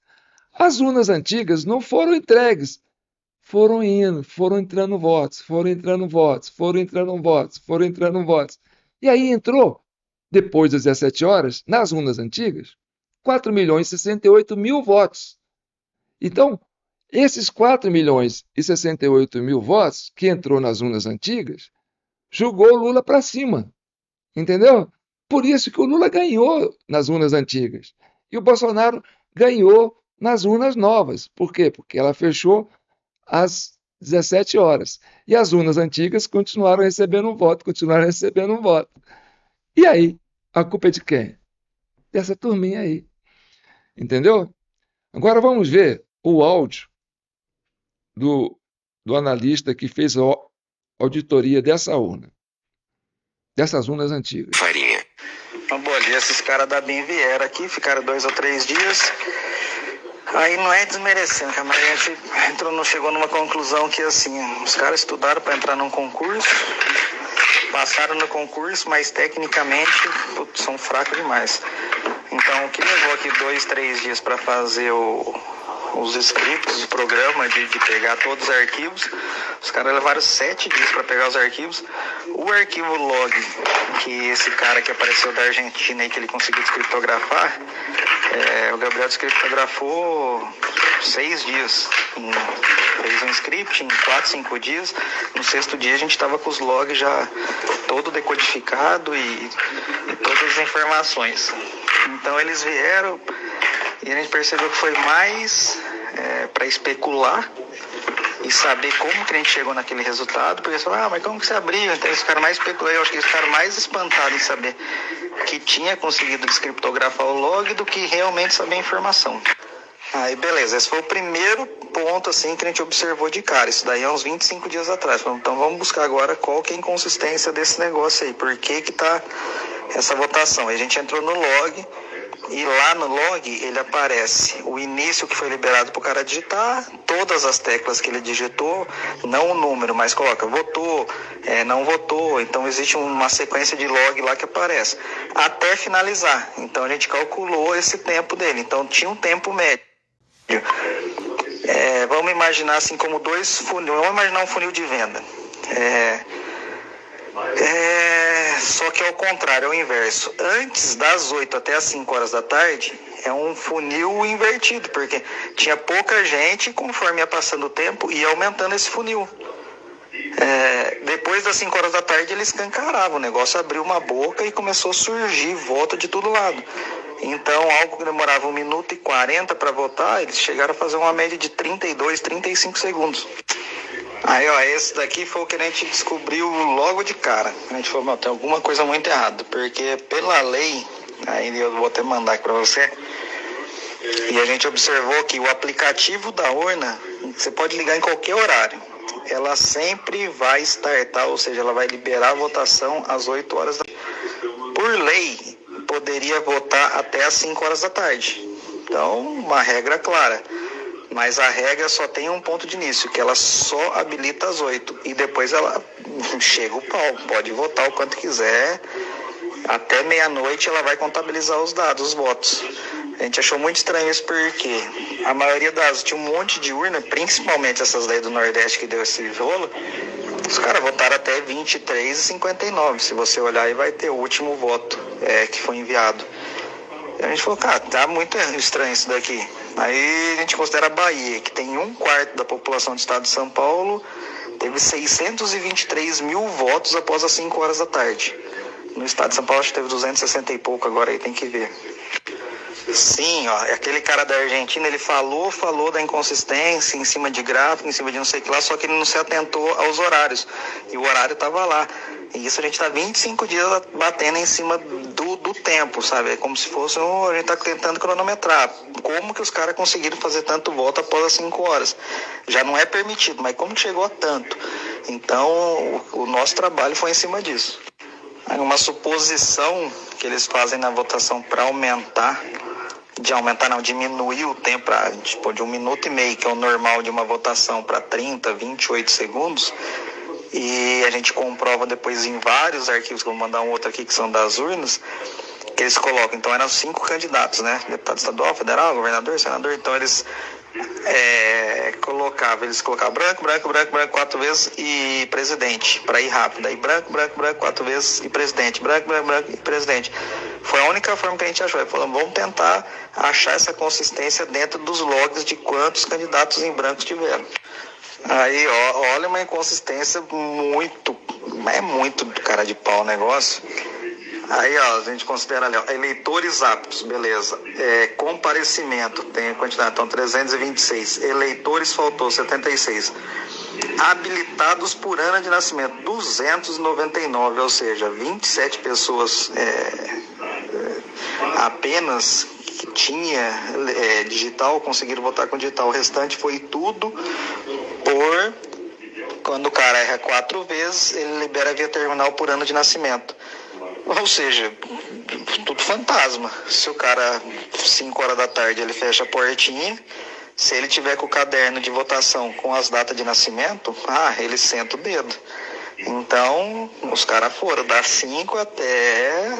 As urnas antigas não foram entregues. Foram indo, foram entrando votos, foram entrando votos, foram entrando votos, foram entrando votos. E aí entrou, depois das 17 horas, nas urnas antigas, 4.068.000 votos. Então, esses 4.068.000 votos que entrou nas urnas antigas, jogou o Lula para cima. Entendeu? Por isso que o Lula ganhou nas urnas antigas. E o Bolsonaro ganhou nas urnas novas. Por quê? Porque ela fechou às 17 horas. E as urnas antigas continuaram recebendo um voto, E aí, a culpa é de quem? Dessa turminha aí. Entendeu? Agora vamos ver o áudio do analista que fez a auditoria dessa urna. Dessas urnas antigas. Farinha. Bom dia, esses caras da BIM vieram aqui, ficaram 2 ou 3 dias. Aí não é desmerecendo, mas a gente chegou numa conclusão que assim, os caras estudaram para entrar num concurso, passaram no concurso, mas tecnicamente são fracos demais. Então o que levou aqui 2, 3 dias para fazer os scripts do programa, de pegar todos os arquivos, os caras levaram 7 dias para pegar os arquivos. O arquivo log, que esse cara que apareceu da Argentina aí, que ele conseguiu descriptografar, o Gabriel descriptografou 6 dias. Fez um script em 4, 5 dias. No 6º dia a gente estava com os logs já todo decodificado e todas as informações. Então eles vieram e a gente percebeu que foi mais para especular e saber como que a gente chegou naquele resultado, porque eles falaram, mas como que você abriu? Então eles ficaram mais especulados, eu acho que eles ficaram mais espantados em saber que tinha conseguido descriptografar o log do que realmente saber a informação. Aí beleza, esse foi o primeiro ponto assim que a gente observou de cara, isso daí há uns 25 dias atrás. Então vamos buscar agora qual que é a inconsistência desse negócio aí, por que que tá essa votação. Aí a gente entrou no log, e lá no log ele aparece o início que foi liberado para o cara digitar, todas as teclas que ele digitou, não o número, mas coloca votou, não votou. Então existe uma sequência de log lá que aparece, até finalizar. Então a gente calculou esse tempo dele, então tinha um tempo médio. Vamos imaginar assim como 2 funis, vamos imaginar um funil de venda. Só que é o contrário, é o inverso. Antes das 8 até as 5 horas da tarde, é um funil invertido, porque tinha pouca gente, conforme ia passando o tempo, ia aumentando esse funil. Depois das 5 horas da tarde, ele escancarava, o negócio abriu uma boca e começou a surgir voto de todo lado. Então, algo que demorava 1 minuto e 40 para votar, eles chegaram a fazer uma média de 32, 35 segundos. Aí, ó, esse daqui foi o que a gente descobriu logo de cara. A gente falou, tem alguma coisa muito errada, porque pela lei, aí eu vou até mandar aqui para você, e a gente observou que o aplicativo da urna, você pode ligar em qualquer horário. Ela sempre vai startar, ou seja, ela vai liberar a votação às 8 horas da tarde. Por lei, poderia votar até às 5 horas da tarde. Então, uma regra clara. Mas a regra só tem um ponto de início, que ela só habilita às 8. E depois ela chega o pau, pode votar o quanto quiser. Até meia-noite ela vai contabilizar os dados, os votos. A gente achou muito estranho isso porque a maioria tinha um monte de urna, principalmente essas daí do Nordeste que deu esse rolo. Os caras votaram até 23h59. Se você olhar aí vai ter o último voto que foi enviado. E a gente falou, cara, tá muito estranho isso daqui. Aí a gente considera a Bahia, que tem 1/4 da população do estado de São Paulo, teve 623 mil votos após as 5 horas da tarde. No estado de São Paulo acho que teve 260 e pouco, agora aí tem que ver. Sim, ó, aquele cara da Argentina, ele falou da inconsistência em cima de gráfico, em cima de não sei o que lá, só que ele não se atentou aos horários. E o horário estava lá. E isso a gente está 25 dias batendo em cima do tempo, sabe? É como se fosse a gente está tentando cronometrar. Como que os caras conseguiram fazer tanto voto após as 5 horas? Já não é permitido, mas como que chegou a tanto? Então, o nosso trabalho foi em cima disso. Uma suposição que eles fazem na votação para diminuir o tempo de 1 minuto e meio, que é o normal de uma votação, para 30, 28 segundos, e a gente comprova depois em vários arquivos, que eu vou mandar um outro aqui, que são das urnas, que eles colocam. Então eram 5 candidatos, né? Deputado estadual, federal, governador, senador. Então eles colocavam branco, 4 vezes e presidente, para ir rápido. Aí branco, 4 vezes e presidente, branco e presidente. Foi a única forma que a gente achou. Aí falamos, vamos tentar achar essa consistência dentro dos logs de quantos candidatos em branco tiveram. Aí, olha uma inconsistência muito cara de pau o negócio. Aí, a gente considera ali, eleitores aptos, beleza. Comparecimento, tem a quantidade, então 326. Eleitores faltou, 76. Habilitados por ano de nascimento, 299, ou seja, 27 pessoas apenas que tinha digital, conseguiram votar com digital. O restante foi tudo quando o cara erra 4 vezes, ele libera via terminal por ano de nascimento. Ou seja, tudo fantasma. Se o cara, 5 horas da tarde, ele fecha a portinha, se ele tiver com o caderno de votação com as datas de nascimento, ele senta o dedo. Então, os caras foram das 5 até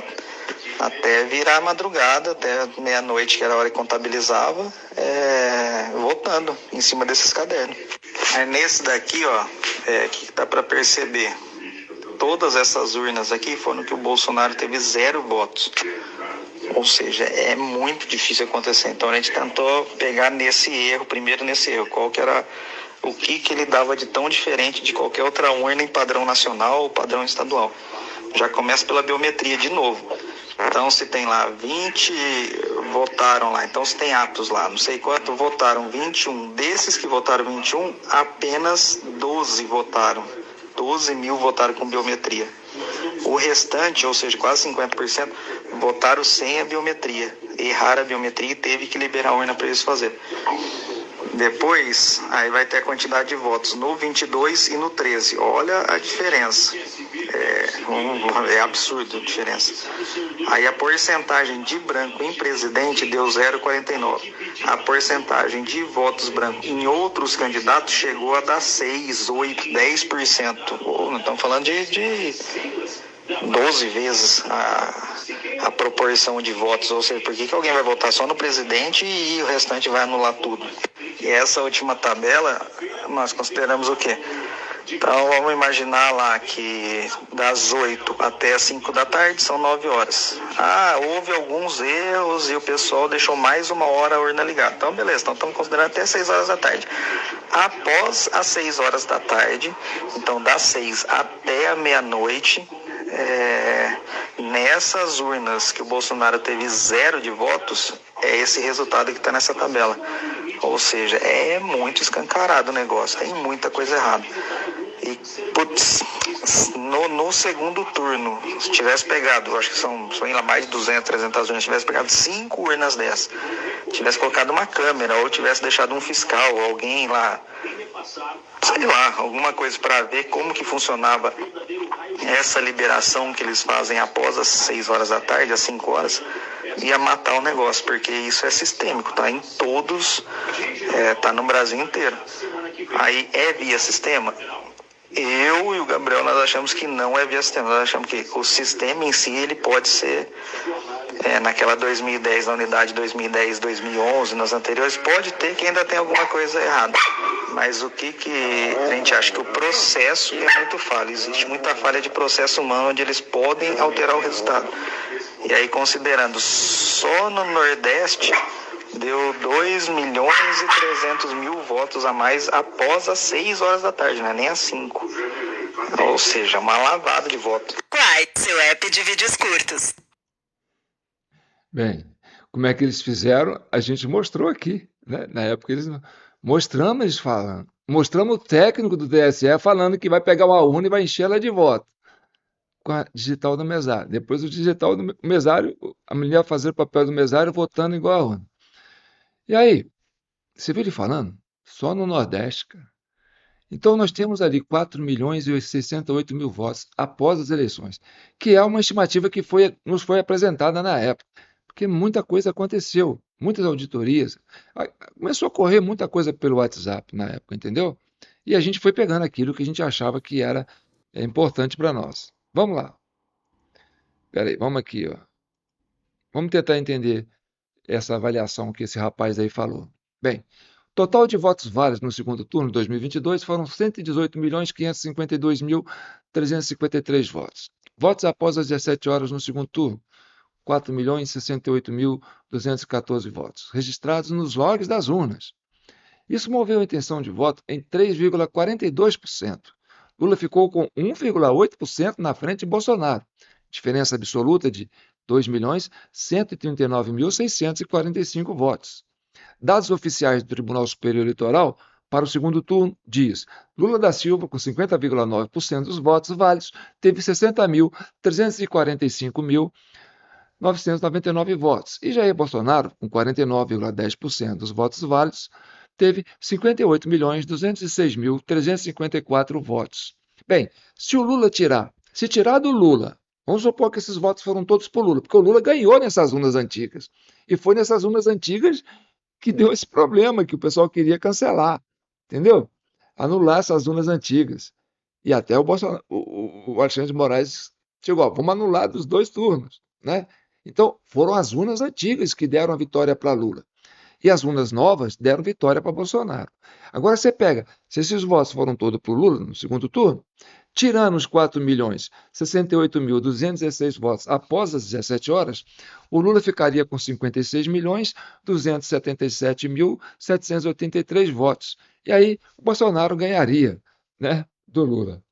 virar a madrugada, até meia-noite, que era a hora que contabilizava, votando em cima desses cadernos. Aí nesse daqui, que dá para perceber, todas essas urnas aqui foram que o Bolsonaro teve 0 votos. Ou seja, é muito difícil acontecer. Então a gente tentou pegar primeiro nesse erro, qual que era, o que ele dava de tão diferente de qualquer outra urna em padrão nacional ou padrão estadual. Já começa pela biometria de novo. Então se tem lá 20 votaram lá, então se tem aptos lá, não sei quanto, votaram 21. Desses que votaram 21, apenas 12 votaram. 12 mil votaram com biometria. O restante, ou seja, quase 50%, votaram sem a biometria. Erraram a biometria e teve que liberar a urna para eles fazerem. Depois, aí vai ter a quantidade de votos no 22 e no 13. Olha a diferença. É absurdo a diferença. Aí a porcentagem de branco em presidente deu 0,49. A porcentagem de votos brancos em outros candidatos chegou a dar 6, 8, 10%. Não estamos falando de 12 vezes a proporção de votos. Ou seja, por que alguém vai votar só no presidente e o restante vai anular tudo? E essa última tabela, nós consideramos o quê? Então, vamos imaginar lá que das 8 até as 5 da tarde são 9 horas. Houve alguns erros e o pessoal deixou mais 1 hora a urna ligada. Então, beleza, então estamos considerando até 6 horas da tarde. Após as 6 horas da tarde, então das 6 até a meia-noite, nessas urnas que o Bolsonaro teve 0 de votos, é esse resultado que está nessa tabela. Ou seja, é muito escancarado o negócio, tem muita coisa errada. E, no segundo turno, se tivesse pegado, acho que são lá mais de 200, 300 urnas, tivesse pegado 5 urnas dessas, tivesse colocado uma câmera, ou tivesse deixado um fiscal, alguém lá, sei lá, alguma coisa para ver como que funcionava essa liberação que eles fazem após as 6 horas da tarde, às 5 horas, ia matar o negócio, porque isso é sistêmico, tá em todos, tá no Brasil inteiro. Aí é via sistema? Eu e o Gabriel, nós achamos que não é via sistema, nós achamos que o sistema em si, ele pode ser, naquela 2010, na unidade 2010, 2011, nas anteriores, pode ter que ainda tem alguma coisa errada. Mas o que a gente acha que o processo é muito falho, existe muita falha de processo humano onde eles podem alterar o resultado. E aí, considerando só no Nordeste, deu 2.300.000 votos a mais após as 6 horas da tarde, não é nem às 5. Ou seja, uma lavada de voto. Quai, seu app de vídeos curtos. Bem, como é que eles fizeram? A gente mostrou aqui, né? Na época eles mostramos eles falando. Mostramos o técnico do TSE falando que vai pegar uma urna e vai encher ela de voto com a digital do mesário. Depois o digital do mesário, a mulher fazer o papel do mesário votando igual a urna. E aí, você viu ele falando? Só no Nordeste, cara. Então nós temos ali 4.068.000 votos após as eleições, que é uma estimativa que nos foi apresentada na época, porque muita coisa aconteceu, muitas auditorias, começou a correr muita coisa pelo WhatsApp na época, entendeu? E a gente foi pegando aquilo que a gente achava que era É importante para nós. Vamos lá. Espera aí, vamos aqui, ó. Vamos tentar entender essa avaliação que esse rapaz aí falou. Bem, total de votos válidos no segundo turno de 2022 foram 118.552.353 votos. Votos após as 17 horas no segundo turno, 4.068.214 votos, registrados nos logs das urnas. Isso moveu a intenção de voto em 3,42%. Lula ficou com 1,8% na frente de Bolsonaro, diferença absoluta de 2.139.645 votos. Dados oficiais do Tribunal Superior Eleitoral para o segundo turno diz: Lula da Silva, com 50,9% dos votos válidos, teve 60.345.999 votos. E Jair Bolsonaro, com 49,10% dos votos válidos, teve 58.206.354 votos. Bem, se tirar do Lula, vamos supor que esses votos foram todos por Lula, porque o Lula ganhou nessas urnas antigas. E foi nessas urnas antigas que deu esse problema, que o pessoal queria cancelar, entendeu? Anular essas urnas antigas. E até o Alexandre de Moraes chegou, vamos anular dos 2 turnos, né? Então, foram as urnas antigas que deram a vitória para Lula. E as urnas novas deram vitória para Bolsonaro. Agora você pega, se esses votos foram todos para o Lula no segundo turno, tirando os 4.068.216 votos após as 17 horas, o Lula ficaria com 56.277.783 votos. E aí o Bolsonaro ganharia, né, do Lula.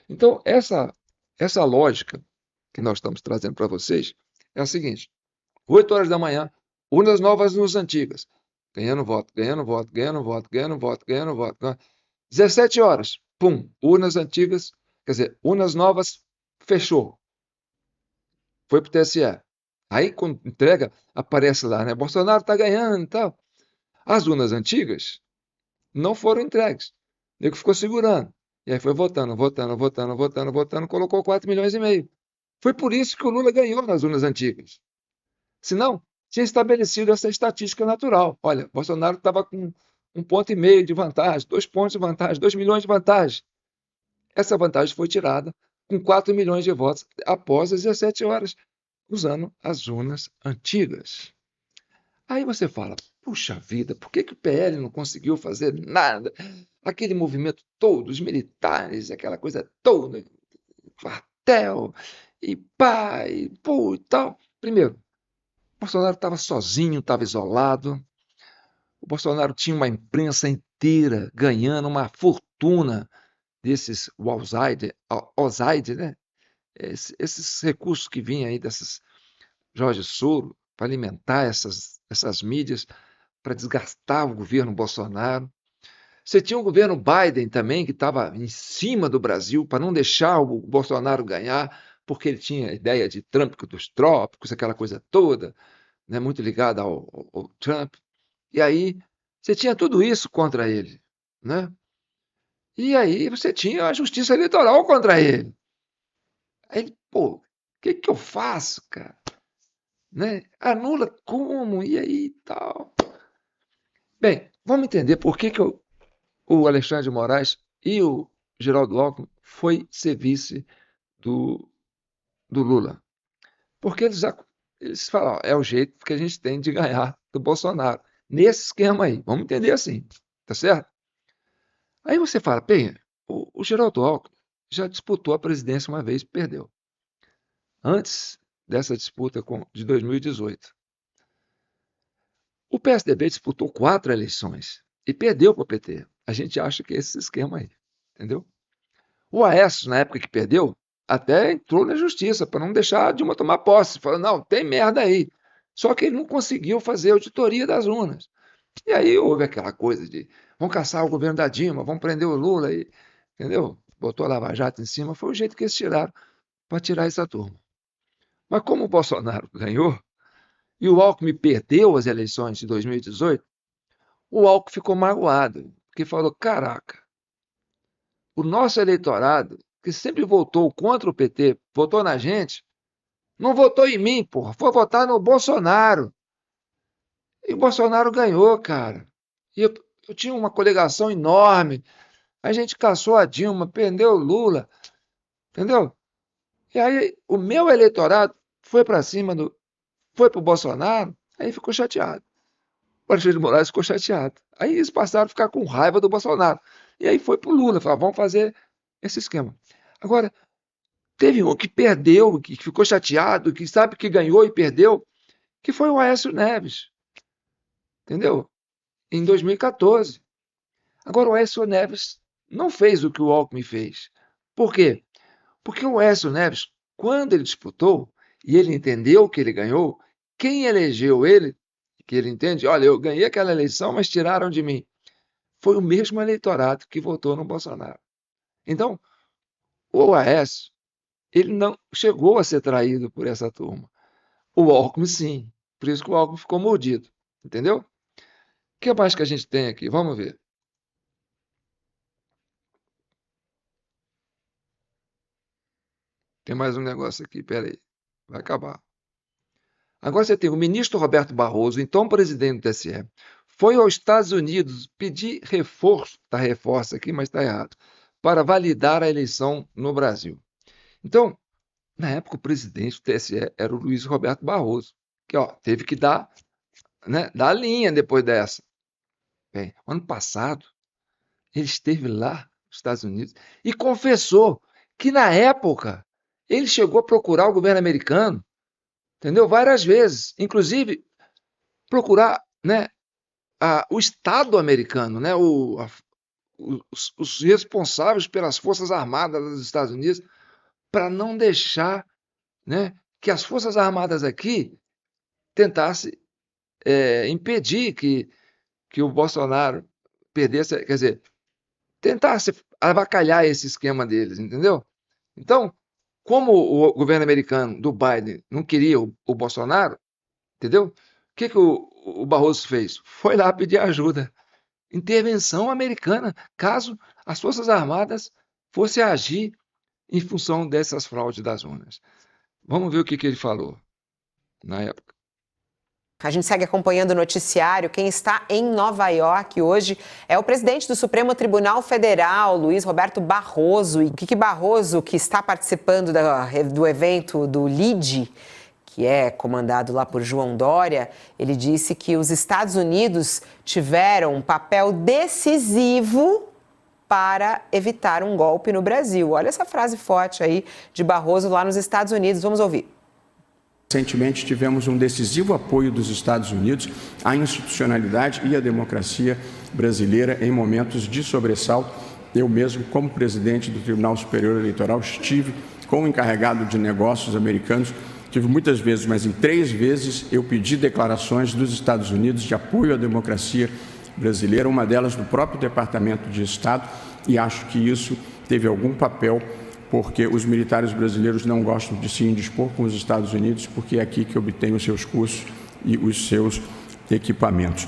Então, essa lógica que nós estamos trazendo para vocês é a seguinte: 8 horas da manhã, urnas novas nos antigas. Ganhando voto, ganhando voto, ganhando voto, ganhando voto, ganhando voto. 17 horas, pum, urnas antigas, quer dizer, urnas novas, fechou. Foi para o TSE. Aí, quando entrega, aparece lá, né? Bolsonaro está ganhando e tal. As urnas antigas não foram entregues. O nego ficou segurando. E aí foi votando, colocou 4,5 milhões. Foi por isso que o Lula ganhou nas urnas antigas. Senão, tinha estabelecido essa estatística natural. Olha, Bolsonaro estava com 1,5 ponto de vantagem, 2 pontos de vantagem, 2 milhões de vantagem. Essa vantagem foi tirada com 4 milhões de votos após as 17 horas, usando as urnas antigas. Aí você fala, puxa vida, por que o PL não conseguiu fazer nada? Aquele movimento todo, os militares, aquela coisa toda, quartel, e pá, e pô, e tal. Primeiro, Bolsonaro estava sozinho, estava isolado. O Bolsonaro tinha uma imprensa inteira ganhando uma fortuna desses outside, né? Esses recursos que vinham aí dessas Jorge Soro para alimentar essas mídias, para desgastar o governo Bolsonaro. Você tinha o governo Biden também, que estava em cima do Brasil para não deixar o Bolsonaro ganhar, porque ele tinha a ideia de Trump dos trópicos, aquela coisa toda, né, muito ligada ao Trump. E aí você tinha tudo isso contra ele, né? E aí você tinha a justiça eleitoral contra ele. Aí, pô, o que eu faço, cara? Né? Anula como? E aí tal? Bem, vamos entender por que o Alexandre de Moraes e o Geraldo Alckmin foi ser vice do Lula. Porque eles falam, é o jeito que a gente tem de ganhar do Bolsonaro. Nesse esquema aí, vamos entender assim, tá certo? Aí você fala, bem, o Geraldo Alckmin já disputou a presidência uma vez e perdeu. Antes dessa disputa de 2018. O PSDB disputou 4 eleições e perdeu para o PT. A gente acha que é esse esquema aí, entendeu? O Aécio, na época que perdeu, até entrou na justiça para não deixar a Dilma tomar posse. Falou, não, tem merda aí. Só que ele não conseguiu fazer a auditoria das urnas. E aí houve aquela coisa de, vamos caçar o governo da Dilma, vamos prender o Lula, entendeu? Botou a Lava Jato em cima, foi o jeito que eles tiraram para tirar essa turma. Mas como o Bolsonaro ganhou, e o Alckmin perdeu as eleições de 2018, o Alckmin ficou magoado, porque falou, caraca, o nosso eleitorado, que sempre votou contra o PT, votou na gente, não votou em mim, porra, foi votar no Bolsonaro. E o Bolsonaro ganhou, cara. E eu tinha uma coligação enorme, a gente caçou a Dilma, prendeu o Lula, Entendeu? E aí o meu eleitorado foi para cima foi para o Bolsonaro, aí ficou chateado. O Alexandre de Moraes ficou chateado. Aí eles passaram a ficar com raiva do Bolsonaro. E aí foi para o Lula, falaram, vamos fazer esse esquema. Agora, teve um que perdeu, que ficou chateado, que sabe que ganhou e perdeu, que foi o Aécio Neves. Entendeu? Em 2014. Agora, o Aécio Neves não fez o que o Alckmin fez. Por quê? Porque o Aécio Neves, quando ele disputou, e ele entendeu que ele ganhou, quem elegeu ele, que ele entende, olha, eu ganhei aquela eleição, mas tiraram de mim. Foi o mesmo eleitorado que votou no Bolsonaro. Então, o Aécio, ele não chegou a ser traído por essa turma. O Alckmin, sim. Por isso que o Alckmin ficou mordido. Entendeu? O que mais que a gente tem aqui? Vamos ver. Tem mais um negócio aqui, peraí. Vai acabar. Agora você tem o ministro Roberto Barroso, então presidente do TSE, foi aos Estados Unidos pedir reforço, está reforço aqui, mas está errado, para validar a eleição no Brasil. Então, na época, o presidente do TSE era o Luiz Roberto Barroso, que teve que dar a linha depois dessa. Bem, ano passado, ele esteve lá nos Estados Unidos e confessou que, na época, ele chegou a procurar o governo americano, entendeu? Várias vezes, inclusive procurar, o Estado americano, os responsáveis pelas Forças Armadas dos Estados Unidos, para não deixar, que as Forças Armadas aqui tentassem impedir que o Bolsonaro perdesse, quer dizer, tentasse avacalhar esse esquema deles, entendeu? Então, como o governo americano do Biden não queria o Bolsonaro, entendeu? O que o Barroso fez? Foi lá pedir ajuda. Intervenção americana, caso as Forças Armadas fossem agir em função dessas fraudes das urnas. Vamos ver o que ele falou na época. A gente segue acompanhando o noticiário. Quem está em Nova York hoje é o presidente do Supremo Tribunal Federal, Luiz Roberto Barroso. E o que Barroso, que está participando do evento do LIDE, que é comandado lá por João Dória, ele disse que os Estados Unidos tiveram um papel decisivo para evitar um golpe no Brasil. Olha essa frase forte aí de Barroso lá nos Estados Unidos. Vamos ouvir. Recentemente tivemos um decisivo apoio dos Estados Unidos à institucionalidade e à democracia brasileira em momentos de sobressalto. Eu mesmo, como presidente do Tribunal Superior Eleitoral, estive com o encarregado de negócios americanos, tive muitas vezes, mas em 3 vezes eu pedi declarações dos Estados Unidos de apoio à democracia brasileira, uma delas do próprio Departamento de Estado, e acho que isso teve algum papel, porque os militares brasileiros não gostam de se indispor com os Estados Unidos, porque é aqui que obtêm os seus cursos e os seus equipamentos.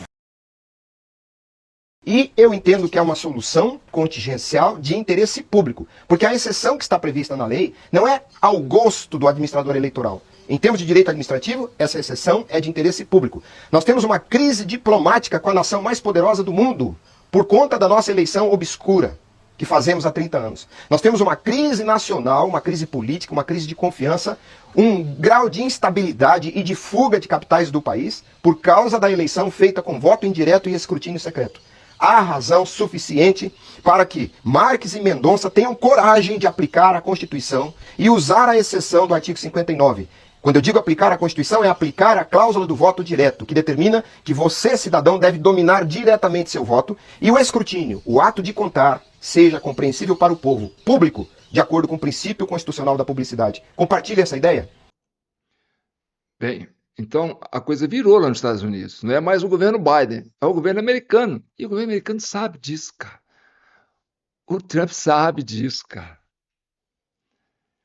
E eu entendo que é uma solução contingencial de interesse público, porque a exceção que está prevista na lei não é ao gosto do administrador eleitoral. Em termos de direito administrativo, essa exceção é de interesse público. Nós temos uma crise diplomática com a nação mais poderosa do mundo, por conta da nossa eleição obscura, que fazemos há 30 anos. Nós temos uma crise nacional, uma crise política, uma crise de confiança, um grau de instabilidade e de fuga de capitais do país por causa da eleição feita com voto indireto e escrutínio secreto. Há razão suficiente para que Marques e Mendonça tenham coragem de aplicar a Constituição e usar a exceção do artigo 59. Quando eu digo aplicar a Constituição, é aplicar a cláusula do voto direto, que determina que você, cidadão, deve dominar diretamente seu voto e o escrutínio, o ato de contar, seja compreensível para o povo, público, de acordo com o princípio constitucional da publicidade. Compartilha essa ideia? Bem, então a coisa virou lá nos Estados Unidos. Não é mais o governo Biden, é o governo americano. E o governo americano sabe disso, cara. O Trump sabe disso, cara.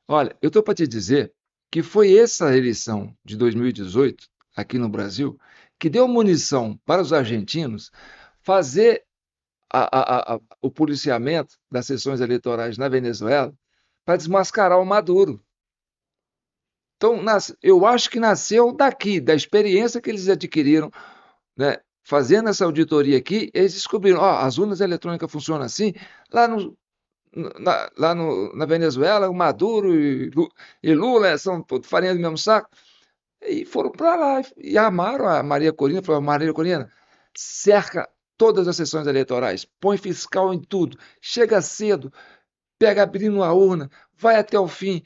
Olha, eu estou para te dizer que foi essa eleição de 2018, aqui no Brasil, que deu munição para os argentinos fazer o policiamento das sessões eleitorais na Venezuela para desmascarar o Maduro. Então, eu acho que nasceu daqui, da experiência que eles adquiriram, fazendo essa auditoria aqui, eles descobriram, as urnas eletrônicas funcionam assim, lá na Venezuela, o Maduro e Lula são farinha do mesmo saco. E foram para lá e armaram a Maria Corina, falaram: Maria Corina, cerca todas as sessões eleitorais, põe fiscal em tudo, chega cedo, pega abrindo a urna, vai até o fim,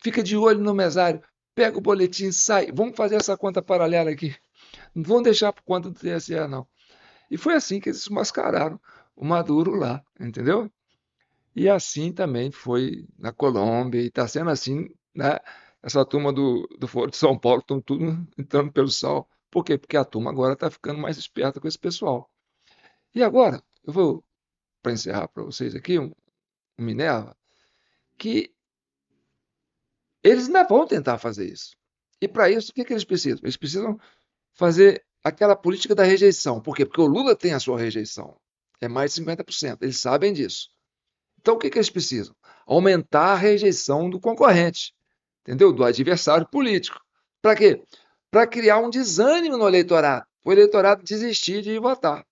fica de olho no mesário, pega o boletim, sai, vamos fazer essa conta paralela aqui. Não vão deixar por conta do TSE, não. E foi assim que eles mascararam o Maduro lá, entendeu? E assim também foi na Colômbia, e está sendo assim, né? Essa turma do Foro de São Paulo estão tudo entrando pelo sal. Por quê? Porque a turma agora está ficando mais esperta com esse pessoal. E agora, eu vou, para encerrar para vocês aqui, um Minerva, que eles ainda vão tentar fazer isso. E para isso, o que eles precisam? Eles precisam fazer aquela política da rejeição. Por quê? Porque o Lula tem a sua rejeição. É mais de 50%. Eles sabem disso. Então, o que eles precisam? Aumentar a rejeição do concorrente, entendeu? Do adversário político. Para quê? Para criar um desânimo no eleitorado. O eleitorado desistir de votar.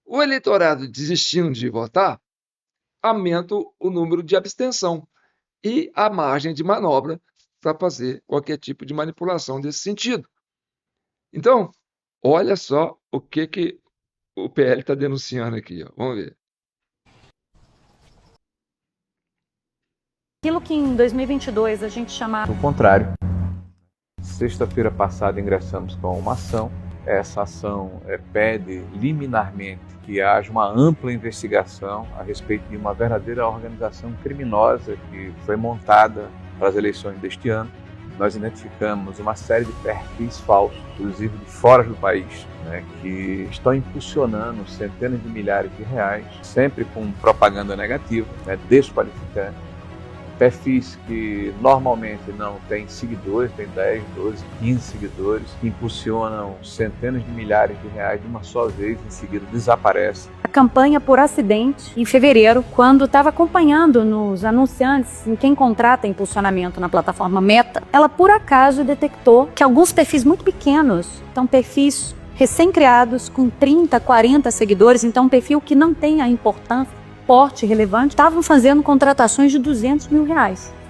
O eleitorado desistindo de votar, aumenta o número de abstenção e a margem de manobra para fazer qualquer tipo de manipulação desse sentido. Então, olha só o que o PL está denunciando aqui. Ó. Vamos ver. Aquilo que em 2022 a gente chamava... Do contrário, sexta-feira passada ingressamos com uma ação. Essa ação pede liminarmente que haja uma ampla investigação a respeito de uma verdadeira organização criminosa que foi montada para as eleições deste ano. Nós identificamos uma série de perfis falsos, inclusive de fora do país, que estão impulsionando centenas de milhares de reais, sempre com propaganda negativa, desqualificante. Perfis que normalmente não têm seguidores, têm 10, 12, 15 seguidores, que impulsionam centenas de milhares de reais de uma só vez, em seguida desaparecem. A campanha por acidente, em fevereiro, quando estava acompanhando nos anunciantes, em quem contrata impulsionamento na plataforma Meta, ela por acaso detectou que alguns perfis muito pequenos, então perfis recém-criados com 30, 40 seguidores, então um perfil que não tem a importância, porte relevante, estavam fazendo contratações de R$200 mil.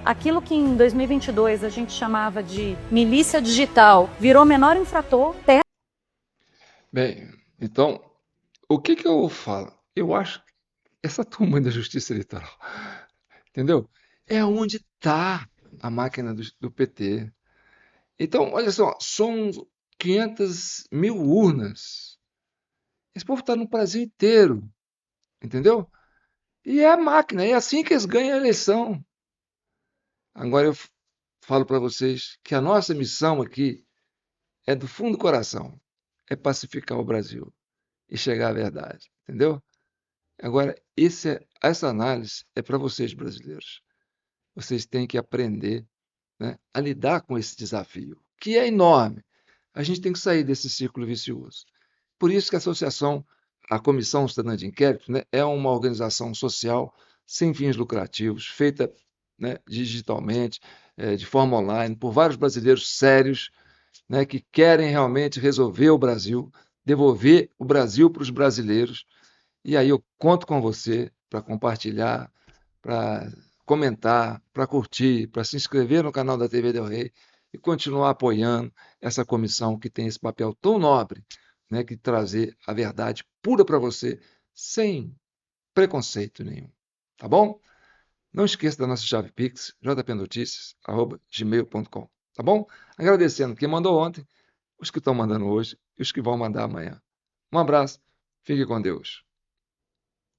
Aquilo que em 2022 a gente chamava de milícia digital virou menor infrator. Bem, então, o que eu falo? Eu acho que essa turma da Justiça Eleitoral, entendeu? É onde está a máquina do PT. Então, olha só, são 500 mil urnas. Esse povo está no Brasil inteiro, entendeu? E é a máquina, é assim que eles ganham a eleição. Agora eu falo para vocês que a nossa missão aqui é do fundo do coração, é pacificar o Brasil e chegar à verdade, entendeu? Agora, essa análise é para vocês, brasileiros. Vocês têm que aprender, a lidar com esse desafio, que é enorme. A gente tem que sair desse círculo vicioso. Por isso que a Comissão Cidadã de Inquérito, é uma organização social sem fins lucrativos, feita digitalmente, de forma online, por vários brasileiros sérios, que querem realmente resolver o Brasil, devolver o Brasil para os brasileiros. E aí eu conto com você para compartilhar, para comentar, para curtir, para se inscrever no canal da TV Del Rey e continuar apoiando essa comissão que tem esse papel tão nobre, que trazer a verdade pura para você, sem preconceito nenhum. Tá bom? Não esqueça da nossa chave Pix, jpnoticias@gmail.com. Tá bom? Agradecendo quem mandou ontem, os que estão mandando hoje e os que vão mandar amanhã. Um abraço, fique com Deus.